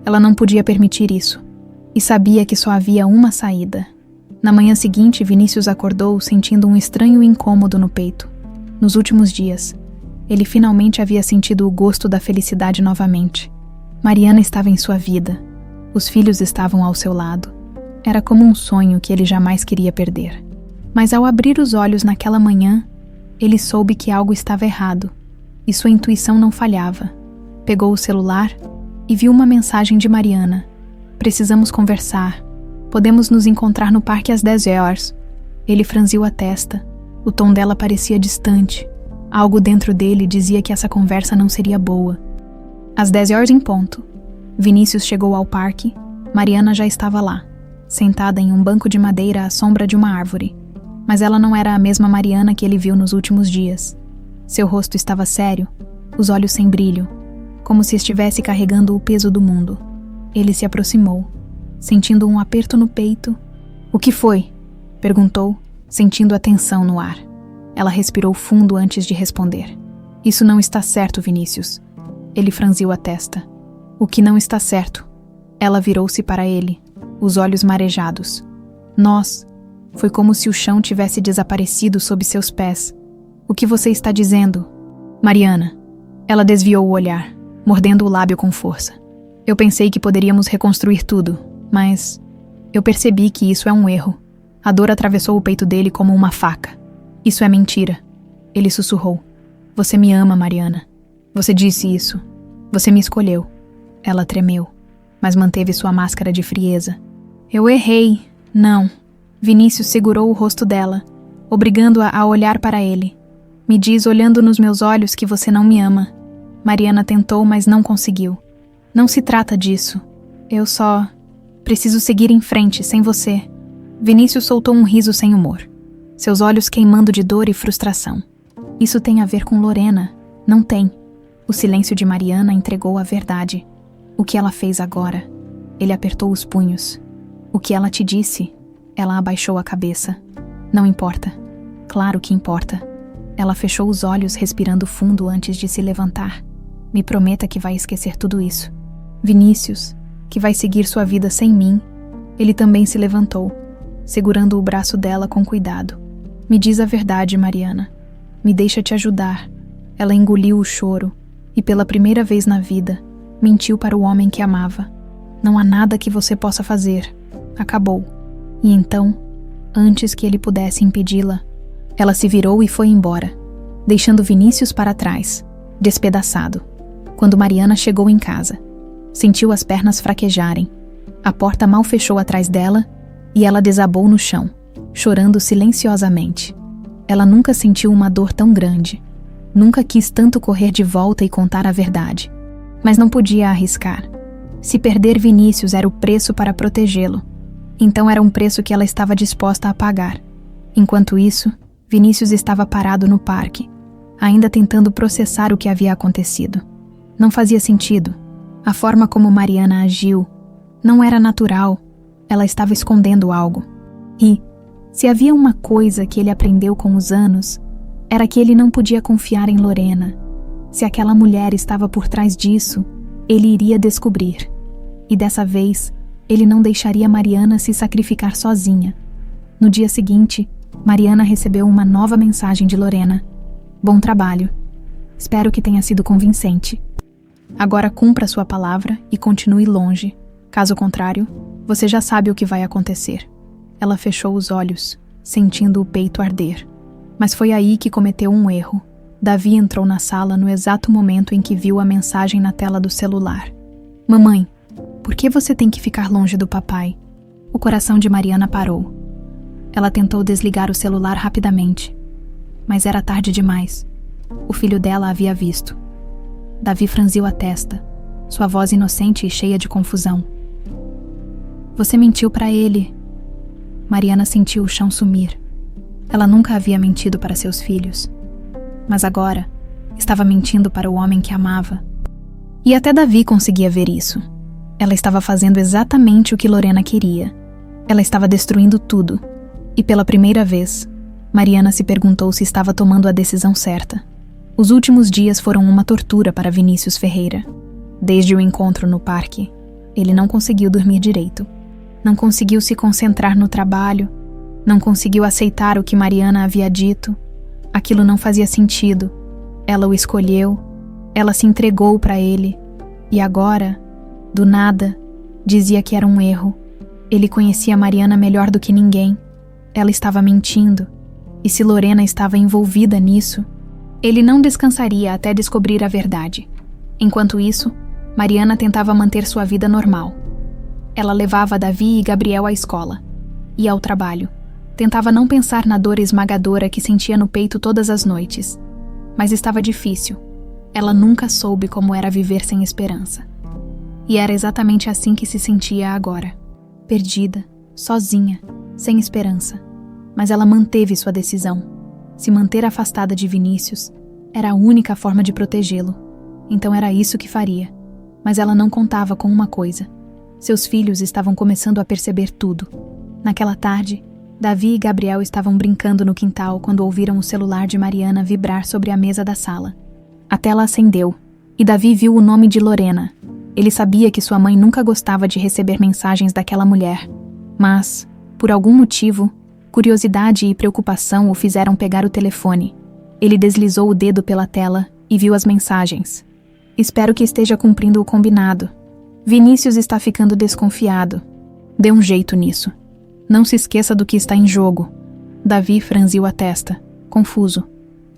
Ela não podia permitir isso. E sabia que só havia uma saída. Na manhã seguinte, Vinícius acordou sentindo um estranho incômodo no peito. Nos últimos dias, ele finalmente havia sentido o gosto da felicidade novamente. Mariana estava em sua vida. Os filhos estavam ao seu lado. Era como um sonho que ele jamais queria perder. Mas ao abrir os olhos naquela manhã, ele soube que algo estava errado. E sua intuição não falhava. Pegou o celular e viu uma mensagem de Mariana. Precisamos conversar. Podemos nos encontrar no parque às 10 horas. Ele franziu a testa. O tom dela parecia distante. Algo dentro dele dizia que essa conversa não seria boa. Às 10 horas em ponto, Vinícius chegou ao parque. Mariana já estava lá, sentada em um banco de madeira à sombra de uma árvore. Mas ela não era a mesma Mariana que ele viu nos últimos dias. Seu rosto estava sério, os olhos sem brilho, como se estivesse carregando o peso do mundo. Ele se aproximou, sentindo um aperto no peito. "O que foi?" perguntou, sentindo a tensão no ar. Ela respirou fundo antes de responder. "Isso não está certo, Vinícius." Ele franziu a testa. "O que não está certo?" Ela virou-se para ele, os olhos marejados. "Nós." Foi como se o chão tivesse desaparecido sob seus pés. "O que você está dizendo?" "Mariana." Ela desviou o olhar, mordendo o lábio com força. "Eu pensei que poderíamos reconstruir tudo, mas eu percebi que isso é um erro." A dor atravessou o peito dele como uma faca. "Isso é mentira." Ele sussurrou. Você me ama, Mariana. Você disse isso. Você me escolheu. Ela tremeu, mas manteve sua máscara de frieza. Eu errei. Não. Vinícius segurou o rosto dela, obrigando-a a olhar para ele. Me diz olhando nos meus olhos que você não me ama. Mariana tentou, mas não conseguiu. Não se trata disso. Eu só preciso seguir em frente, sem você. Vinícius soltou um riso sem humor, seus olhos queimando de dor e frustração. Isso tem a ver com Lorena. Não tem. O silêncio de Mariana entregou a verdade. O que ela fez agora? Ele apertou os punhos. O que ela te disse? Ela abaixou a cabeça. Não importa. Claro que importa. Ela fechou os olhos, respirando fundo antes de se levantar. Me prometa que vai esquecer tudo isso. Vinícius, que vai seguir sua vida sem mim. Ele também se levantou, segurando o braço dela com cuidado. Me diz a verdade, Mariana. Me deixa te ajudar. Ela engoliu o choro e, pela primeira vez na vida, mentiu para o homem que amava. Não há nada que você possa fazer. Acabou. E então, antes que ele pudesse impedi-la, ela se virou e foi embora, deixando Vinícius para trás, despedaçado. Quando Mariana chegou em casa, sentiu as pernas fraquejarem. A porta mal fechou atrás dela e ela desabou no chão, chorando silenciosamente. Ela nunca sentiu uma dor tão grande. Nunca quis tanto correr de volta e contar a verdade. Mas não podia arriscar. Se perder Vinícius era o preço para protegê-lo. Então era um preço que ela estava disposta a pagar. Enquanto isso, Vinícius estava parado no parque, ainda tentando processar o que havia acontecido. Não fazia sentido. A forma como Mariana agiu não era natural. Ela estava escondendo algo. E, se havia uma coisa que ele aprendeu com os anos, era que ele não podia confiar em Lorena. Se aquela mulher estava por trás disso, ele iria descobrir. E dessa vez, ele não deixaria Mariana se sacrificar sozinha. No dia seguinte, Mariana recebeu uma nova mensagem de Lorena. Bom trabalho. Espero que tenha sido convincente. Agora cumpra sua palavra e continue longe. Caso contrário, você já sabe o que vai acontecer. Ela fechou os olhos, sentindo o peito arder. Mas foi aí que cometeu um erro. Davi entrou na sala no exato momento em que viu a mensagem na tela do celular. Mamãe, por que você tem que ficar longe do papai? O coração de Mariana parou. Ela tentou desligar o celular rapidamente, mas era tarde demais. O filho dela havia visto. Davi franziu a testa, sua voz inocente e cheia de confusão. Você mentiu para ele. Mariana sentiu o chão sumir. Ela nunca havia mentido para seus filhos. Mas agora, estava mentindo para o homem que amava. E até Davi conseguia ver isso. Ela estava fazendo exatamente o que Lorena queria. Ela estava destruindo tudo. E pela primeira vez, Mariana se perguntou se estava tomando a decisão certa. Os últimos dias foram uma tortura para Vinícius Ferreira. Desde o encontro no parque, ele não conseguiu dormir direito. Não conseguiu se concentrar no trabalho. Não conseguiu aceitar o que Mariana havia dito. Aquilo não fazia sentido. Ela o escolheu. Ela se entregou para ele. E agora, do nada, dizia que era um erro. Ele conhecia Mariana melhor do que ninguém. Ela estava mentindo. E se Lorena estava envolvida nisso, ele não descansaria até descobrir a verdade. Enquanto isso, Mariana tentava manter sua vida normal. Ela levava Davi e Gabriel à escola. Ia ao trabalho. Tentava não pensar na dor esmagadora que sentia no peito todas as noites. Mas estava difícil. Ela nunca soube como era viver sem esperança. E era exatamente assim que se sentia agora. Perdida, sozinha, sem esperança. Mas ela manteve sua decisão. Se manter afastada de Vinícius era a única forma de protegê-lo. Então era isso que faria. Mas ela não contava com uma coisa. Seus filhos estavam começando a perceber tudo. Naquela tarde, Davi e Gabriel estavam brincando no quintal quando ouviram o celular de Mariana vibrar sobre a mesa da sala. A tela acendeu, e Davi viu o nome de Lorena. Ele sabia que sua mãe nunca gostava de receber mensagens daquela mulher. Mas, por algum motivo, curiosidade e preocupação o fizeram pegar o telefone. Ele deslizou o dedo pela tela e viu as mensagens. Espero que esteja cumprindo o combinado. Vinícius está ficando desconfiado. Dê um jeito nisso. Não se esqueça do que está em jogo. Davi franziu a testa, confuso.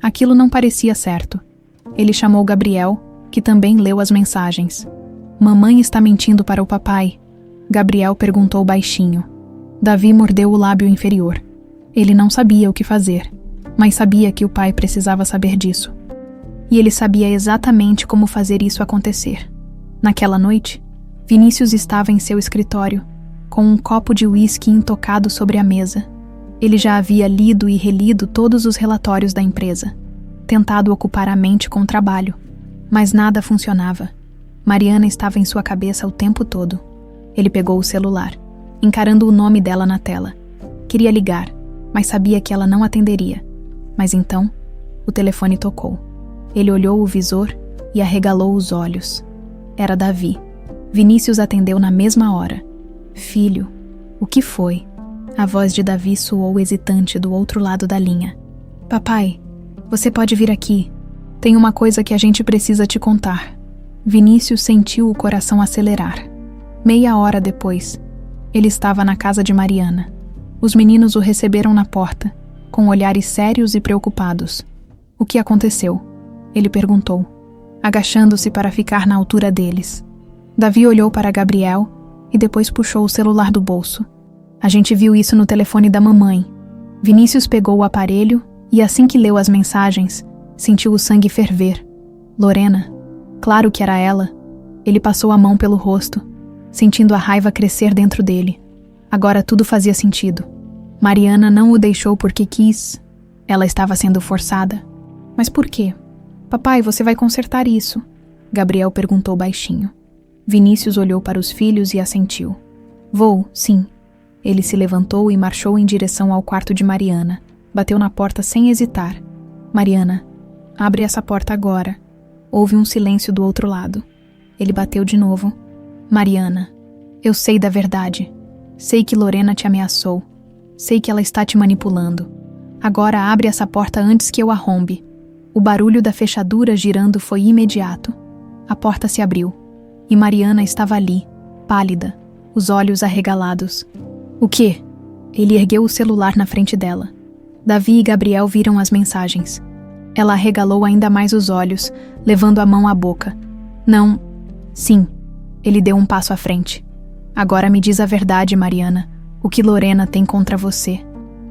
Aquilo não parecia certo. Ele chamou Gabriel, que também leu as mensagens. Mamãe está mentindo para o papai? Gabriel perguntou baixinho. Davi mordeu o lábio inferior. Ele não sabia o que fazer, mas sabia que o pai precisava saber disso. E ele sabia exatamente como fazer isso acontecer. Naquela noite, Vinícius estava em seu escritório, com um copo de uísque intocado sobre a mesa. Ele já havia lido e relido todos os relatórios da empresa, tentado ocupar a mente com o trabalho, mas nada funcionava. Mariana estava em sua cabeça o tempo todo. Ele pegou o celular, encarando o nome dela na tela. Queria ligar, mas sabia que ela não atenderia. Mas então, o telefone tocou. Ele olhou o visor e arregalou os olhos. Era Davi. Vinícius atendeu na mesma hora. Filho, o que foi? A voz de Davi soou hesitante do outro lado da linha. Papai, você pode vir aqui. Tem uma coisa que a gente precisa te contar. Vinícius sentiu o coração acelerar. Meia hora depois, ele estava na casa de Mariana. Os meninos o receberam na porta, com olhares sérios e preocupados. O que aconteceu? Ele perguntou, agachando-se para ficar na altura deles. Davi olhou para Gabriel e depois puxou o celular do bolso. A gente viu isso no telefone da mamãe. Vinícius pegou o aparelho e assim que leu as mensagens, sentiu o sangue ferver. Lorena, claro que era ela. Ele passou a mão pelo rosto, sentindo a raiva crescer dentro dele. Agora tudo fazia sentido. Mariana não o deixou porque quis. Ela estava sendo forçada. Mas por quê? Papai, você vai consertar isso? Gabriel perguntou baixinho. Vinícius olhou para os filhos e assentiu. Vou, sim. Ele se levantou e marchou em direção ao quarto de Mariana. Bateu na porta sem hesitar. Mariana, abre essa porta agora. Houve um silêncio do outro lado. Ele bateu de novo. Mariana, eu sei da verdade. Sei que Lorena te ameaçou. Sei que ela está te manipulando. Agora abre essa porta antes que eu arrombe. O barulho da fechadura girando foi imediato. A porta se abriu. E Mariana estava ali, pálida, os olhos arregalados. O quê? Ele ergueu o celular na frente dela. Davi e Gabriel viram as mensagens. Ela arregalou ainda mais os olhos, levando a mão à boca. Não. Sim. Ele deu um passo à frente. Agora me diz a verdade, Mariana. O que Lorena tem contra você?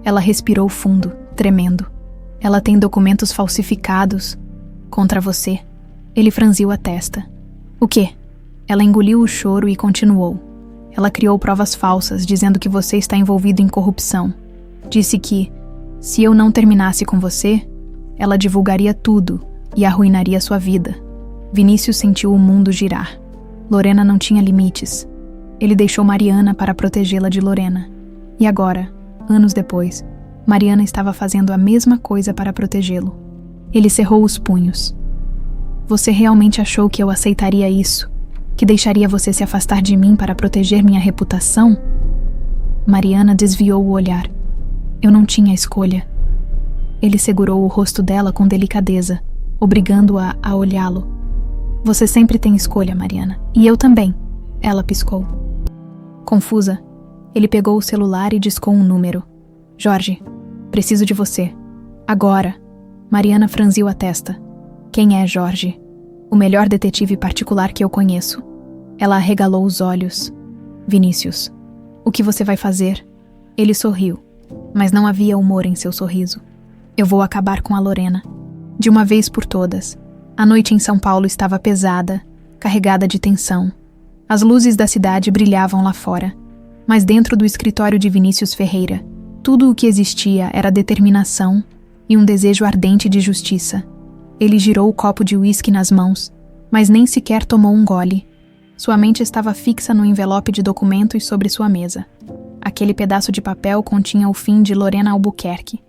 Ela respirou fundo, tremendo. Ela tem documentos falsificados contra você. Ele franziu a testa. O quê? Ela engoliu o choro e continuou. Ela criou provas falsas, dizendo que você está envolvido em corrupção. Disse que, se eu não terminasse com você, ela divulgaria tudo e arruinaria sua vida. Vinícius sentiu o mundo girar. Lorena não tinha limites. Ele deixou Mariana para protegê-la de Lorena. E agora, anos depois, Mariana estava fazendo a mesma coisa para protegê-lo. Ele cerrou os punhos. Você realmente achou que eu aceitaria isso? Que deixaria você se afastar de mim para proteger minha reputação? Mariana desviou o olhar. Eu não tinha escolha. Ele segurou o rosto dela com delicadeza, obrigando-a a olhá-lo. Você sempre tem escolha, Mariana. E eu também. Ela piscou. Confusa, ele pegou o celular e discou um número. Jorge, preciso de você. Agora. Mariana franziu a testa. Quem é Jorge? O melhor detetive particular que eu conheço. Ela arregalou os olhos. Vinícius, o que você vai fazer? Ele sorriu, mas não havia humor em seu sorriso. Eu vou acabar com a Lorena. De uma vez por todas. A noite em São Paulo estava pesada, carregada de tensão. As luzes da cidade brilhavam lá fora, mas dentro do escritório de Vinícius Ferreira, tudo o que existia era determinação e um desejo ardente de justiça. Ele girou o copo de uísque nas mãos, mas nem sequer tomou um gole. Sua mente estava fixa no envelope de documentos sobre sua mesa. Aquele pedaço de papel continha o fim de Lorena Albuquerque,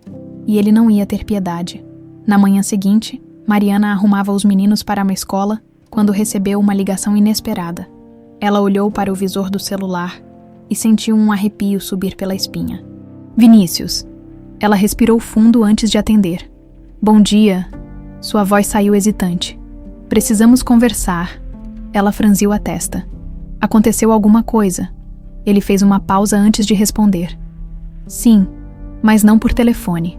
e ele não ia ter piedade. Na manhã seguinte, Mariana arrumava os meninos para uma escola quando recebeu uma ligação inesperada. Ela olhou para o visor do celular e sentiu um arrepio subir pela espinha. Vinícius. Ela respirou fundo antes de atender. Bom dia. Sua voz saiu hesitante. Precisamos conversar. Ela franziu a testa. Aconteceu alguma coisa. Ele fez uma pausa antes de responder. Sim, mas não por telefone.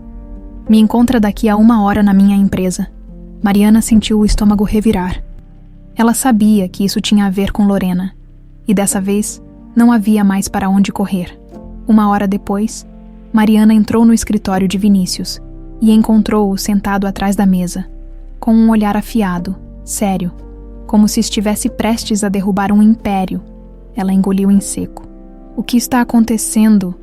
Me encontra daqui a 1 hora na minha empresa. Mariana sentiu o estômago revirar. Ela sabia que isso tinha a ver com Lorena, e dessa vez não havia mais para onde correr. 1 hora depois, Mariana entrou no escritório de Vinícius e encontrou-o sentado atrás da mesa, com um olhar afiado, sério, como se estivesse prestes a derrubar um império. Ela engoliu em seco. O que está acontecendo?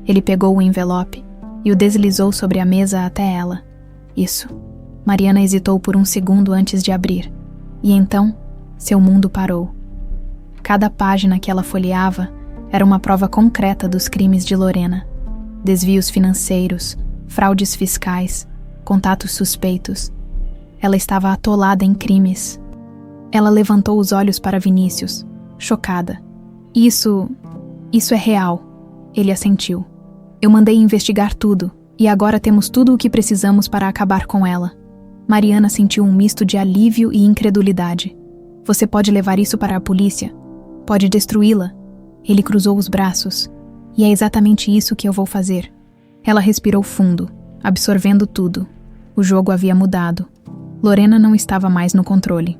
Ele pegou o envelope e o deslizou sobre a mesa até ela. Isso. Mariana hesitou por um segundo antes de abrir, e então seu mundo parou. Cada página que ela folheava era uma prova concreta dos crimes de Lorena. Desvios financeiros, fraudes fiscais, contatos suspeitos. Ela estava atolada em crimes. Ela levantou os olhos para Vinícius, chocada. Isso é real, ele assentiu. Eu mandei investigar tudo, e agora temos tudo o que precisamos para acabar com ela. Mariana sentiu um misto de alívio e incredulidade. Você pode levar isso para a polícia? Pode destruí-la? Ele cruzou os braços. E é exatamente isso que eu vou fazer. Ela respirou fundo, absorvendo tudo. O jogo havia mudado. Lorena não estava mais no controle.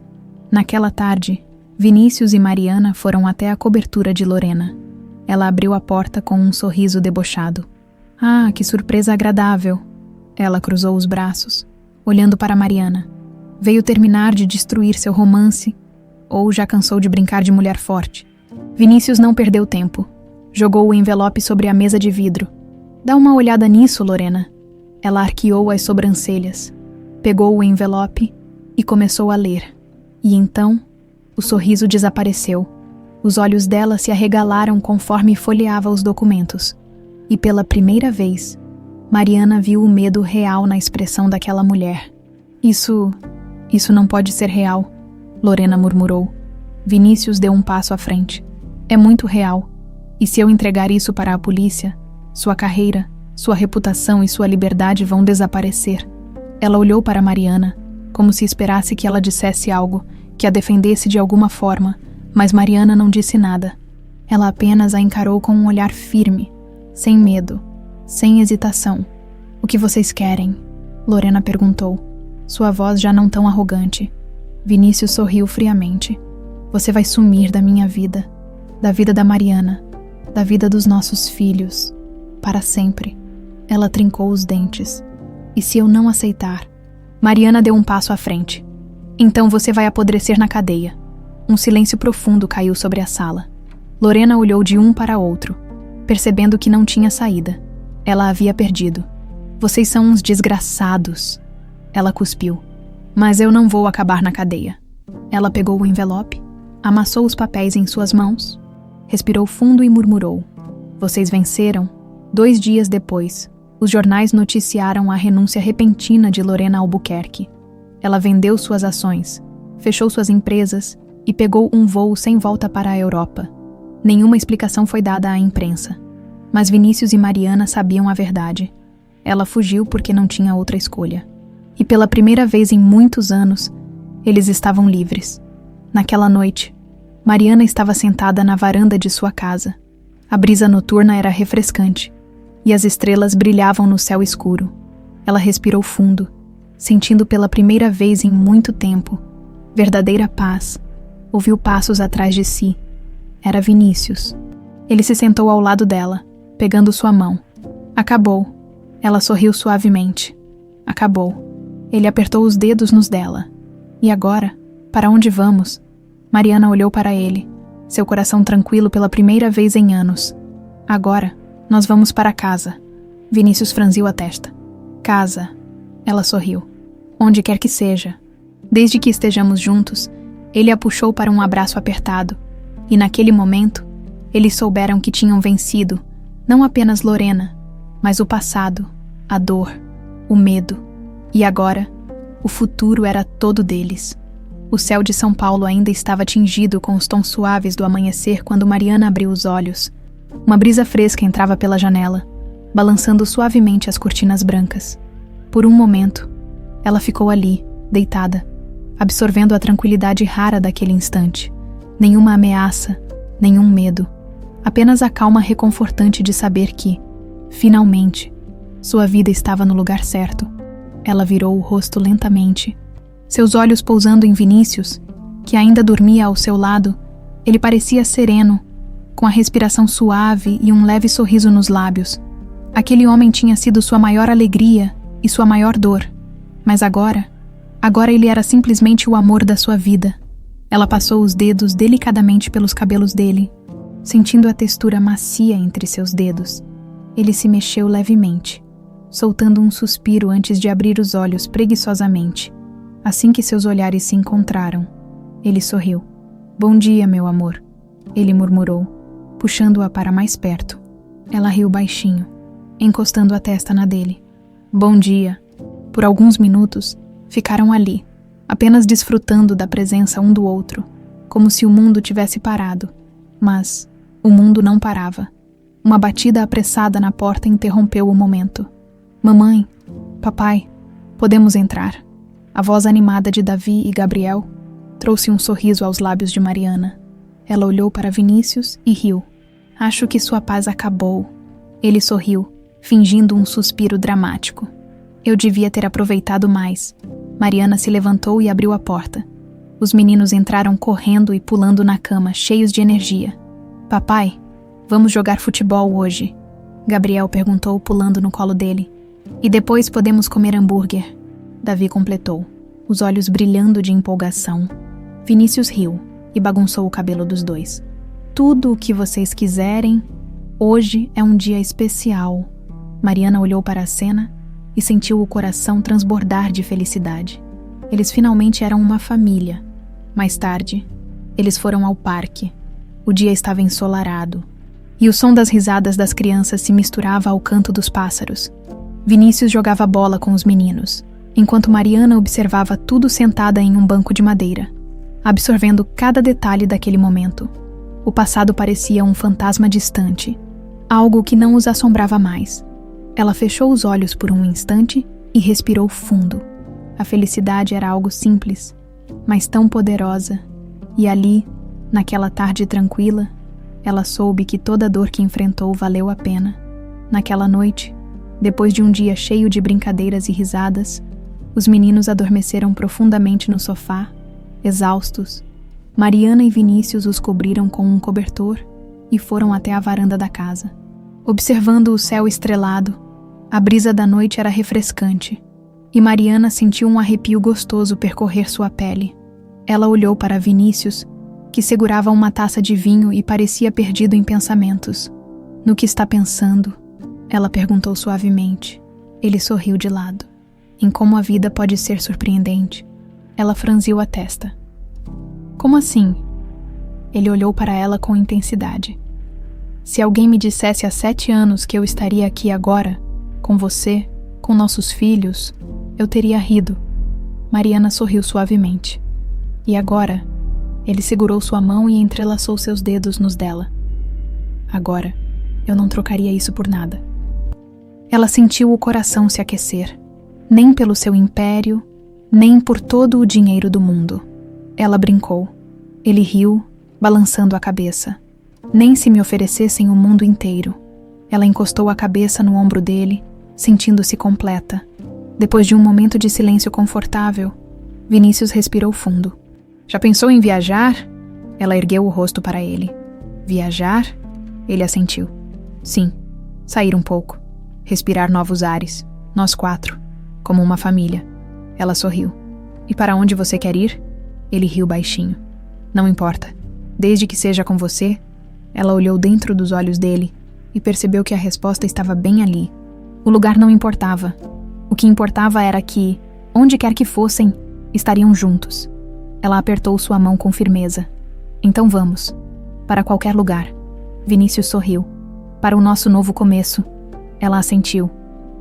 Naquela tarde, Vinícius e Mariana foram até a cobertura de Lorena. Ela abriu a porta com um sorriso debochado. Ah, que surpresa agradável! Ela cruzou os braços, olhando para Mariana. Veio terminar de destruir seu romance, ou já cansou de brincar de mulher forte? Vinícius não perdeu tempo. Jogou o envelope sobre a mesa de vidro. Dá uma olhada nisso, Lorena. Ela arqueou as sobrancelhas, pegou o envelope e começou a ler. E então, o sorriso desapareceu. Os olhos dela se arregalaram conforme folheava os documentos. E pela primeira vez, Mariana viu o medo real na expressão daquela mulher. Isso não pode ser real, Lorena murmurou. Vinícius deu um passo à frente. É muito real. E se eu entregar isso para a polícia, sua carreira, sua reputação e sua liberdade vão desaparecer. Ela olhou para Mariana, como se esperasse que ela dissesse algo, que a defendesse de alguma forma, mas Mariana não disse nada. Ela apenas a encarou com um olhar firme, sem medo, sem hesitação. O que vocês querem? Lorena perguntou, sua voz já não tão arrogante. Vinícius sorriu friamente. Você vai sumir da minha vida, da vida da Mariana, da vida dos nossos filhos, para sempre. Ela trincou os dentes. E se eu não aceitar? Mariana deu um passo à frente. Então você vai apodrecer na cadeia. Um silêncio profundo caiu sobre a sala. Lorena olhou de um para outro, percebendo que não tinha saída. Ela havia perdido. Vocês são uns desgraçados. Ela cuspiu. Mas eu não vou acabar na cadeia. Ela pegou o envelope, amassou os papéis em suas mãos, respirou fundo e murmurou. Vocês venceram? 2 dias depois, os jornais noticiaram a renúncia repentina de Lorena Albuquerque. Ela vendeu suas ações, fechou suas empresas e pegou um voo sem volta para a Europa. Nenhuma explicação foi dada à imprensa. Mas Vinícius e Mariana sabiam a verdade. Ela fugiu porque não tinha outra escolha. E pela primeira vez em muitos anos, eles estavam livres. Naquela noite, Mariana estava sentada na varanda de sua casa. A brisa noturna era refrescante, e as estrelas brilhavam no céu escuro. Ela respirou fundo, sentindo pela primeira vez em muito tempo verdadeira paz. Ouviu passos atrás de si. Era Vinícius. Ele se sentou ao lado dela, pegando sua mão. Acabou. Ela sorriu suavemente. Acabou. Ele apertou os dedos nos dela. E agora? Para onde vamos? Mariana olhou para ele, seu coração tranquilo pela primeira vez em anos. Agora, nós vamos para casa. Vinícius franziu a testa. Casa. Ela sorriu. Onde quer que seja. Desde que estejamos juntos, ele a puxou para um abraço apertado. E naquele momento, eles souberam que tinham vencido, não apenas Lorena, mas o passado, a dor, o medo. E agora, o futuro era todo deles. O céu de São Paulo ainda estava tingido com os tons suaves do amanhecer quando Mariana abriu os olhos. Uma brisa fresca entrava pela janela, balançando suavemente as cortinas brancas. Por um momento, ela ficou ali, deitada, absorvendo a tranquilidade rara daquele instante. Nenhuma ameaça, nenhum medo. Apenas a calma reconfortante de saber que, finalmente, sua vida estava no lugar certo. Ela virou o rosto lentamente. Seus olhos pousando em Vinícius, que ainda dormia ao seu lado, ele parecia sereno, com a respiração suave e um leve sorriso nos lábios. Aquele homem tinha sido sua maior alegria e sua maior dor. Mas agora ele era simplesmente o amor da sua vida. Ela passou os dedos delicadamente pelos cabelos dele, sentindo a textura macia entre seus dedos. Ele se mexeu levemente, soltando um suspiro antes de abrir os olhos preguiçosamente. Assim que seus olhares se encontraram, ele sorriu. "Bom dia, meu amor", ele murmurou, puxando-a para mais perto. Ela riu baixinho, encostando a testa na dele. "Bom dia." Por alguns minutos, ficaram ali, apenas desfrutando da presença um do outro, como se o mundo tivesse parado. Mas o mundo não parava. Uma batida apressada na porta interrompeu o momento. "Mamãe, papai, podemos entrar." A voz animada de Davi e Gabriel trouxe um sorriso aos lábios de Mariana. Ela olhou para Vinícius e riu. "Acho que sua paz acabou." Ele sorriu, fingindo um suspiro dramático. "Eu devia ter aproveitado mais." Mariana se levantou e abriu a porta. Os meninos entraram correndo e pulando na cama, cheios de energia. "Papai, vamos jogar futebol hoje?" Gabriel perguntou, pulando no colo dele. "E depois podemos comer hambúrguer." Davi completou, os olhos brilhando de empolgação. Vinícius riu e bagunçou o cabelo dos dois. "Tudo o que vocês quiserem. Hoje é um dia especial." Mariana olhou para a cena e sentiu o coração transbordar de felicidade. Eles finalmente eram uma família. Mais tarde, eles foram ao parque. O dia estava ensolarado, e o som das risadas das crianças se misturava ao canto dos pássaros. Vinícius jogava bola com os meninos, enquanto Mariana observava tudo sentada em um banco de madeira, absorvendo cada detalhe daquele momento. O passado parecia um fantasma distante, algo que não os assombrava mais. Ela fechou os olhos por um instante e respirou fundo. A felicidade era algo simples, mas tão poderosa, e ali, naquela tarde tranquila, ela soube que toda a dor que enfrentou valeu a pena. Naquela noite, depois de um dia cheio de brincadeiras e risadas, os meninos adormeceram profundamente no sofá, exaustos. Mariana e Vinícius os cobriram com um cobertor e foram até a varanda da casa. Observando o céu estrelado, a brisa da noite era refrescante, e Mariana sentiu um arrepio gostoso percorrer sua pele. Ela olhou para Vinícius, que segurava uma taça de vinho e parecia perdido em pensamentos. "No que está pensando?" ela perguntou suavemente. Ele sorriu de lado. "Em como a vida pode ser surpreendente." Ela franziu a testa. "Como assim?" Ele olhou para ela com intensidade. "Se alguém me dissesse há 7 anos que eu estaria aqui agora, com você, com nossos filhos, eu teria rido." Mariana sorriu suavemente. "E agora?" Ele segurou sua mão e entrelaçou seus dedos nos dela. "Agora, eu não trocaria isso por nada." Ela sentiu o coração se aquecer. Nem pelo seu império, nem por todo o dinheiro do mundo. Ela brincou. Ele riu, balançando a cabeça. "Nem se me oferecessem o mundo inteiro." Ela encostou a cabeça no ombro dele, sentindo-se completa. Depois de um momento de silêncio confortável, Vinícius respirou fundo. "Já pensou em viajar?" Ela ergueu o rosto para ele. "Viajar?" Ele assentiu. "Sim, sair um pouco. Respirar novos ares. Nós 4. Como uma família." Ela sorriu. "E para onde você quer ir?" Ele riu baixinho. "Não importa. Desde que seja com você." Ela olhou dentro dos olhos dele e percebeu que a resposta estava bem ali. O lugar não importava. O que importava era que, onde quer que fossem, estariam juntos. Ela apertou sua mão com firmeza. "Então vamos. Para qualquer lugar." Vinícius sorriu. "Para o nosso novo começo." Ela assentiu,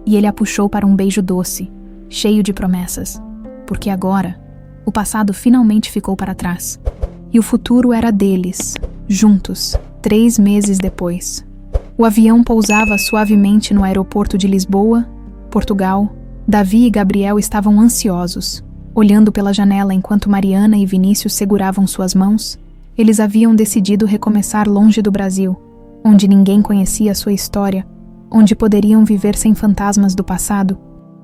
e ele a puxou para um beijo doce, cheio de promessas. Porque agora, o passado finalmente ficou para trás. E o futuro era deles, juntos, 3 meses depois. O avião pousava suavemente no aeroporto de Lisboa, Portugal. Davi e Gabriel estavam ansiosos, olhando pela janela enquanto Mariana e Vinícius seguravam suas mãos. Eles haviam decidido recomeçar longe do Brasil, onde ninguém conhecia sua história, onde poderiam viver sem fantasmas do passado.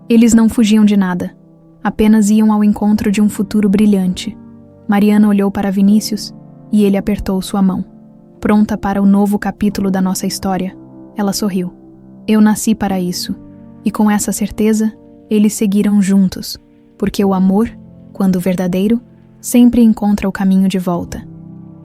Eles não fugiam de nada, apenas iam ao encontro de um futuro brilhante. Mariana olhou para Vinícius e ele apertou sua mão. Pronta para o novo capítulo da nossa história, ela sorriu. Eu nasci para isso, e com essa certeza, eles seguiram juntos, porque o amor, quando verdadeiro, sempre encontra o caminho de volta.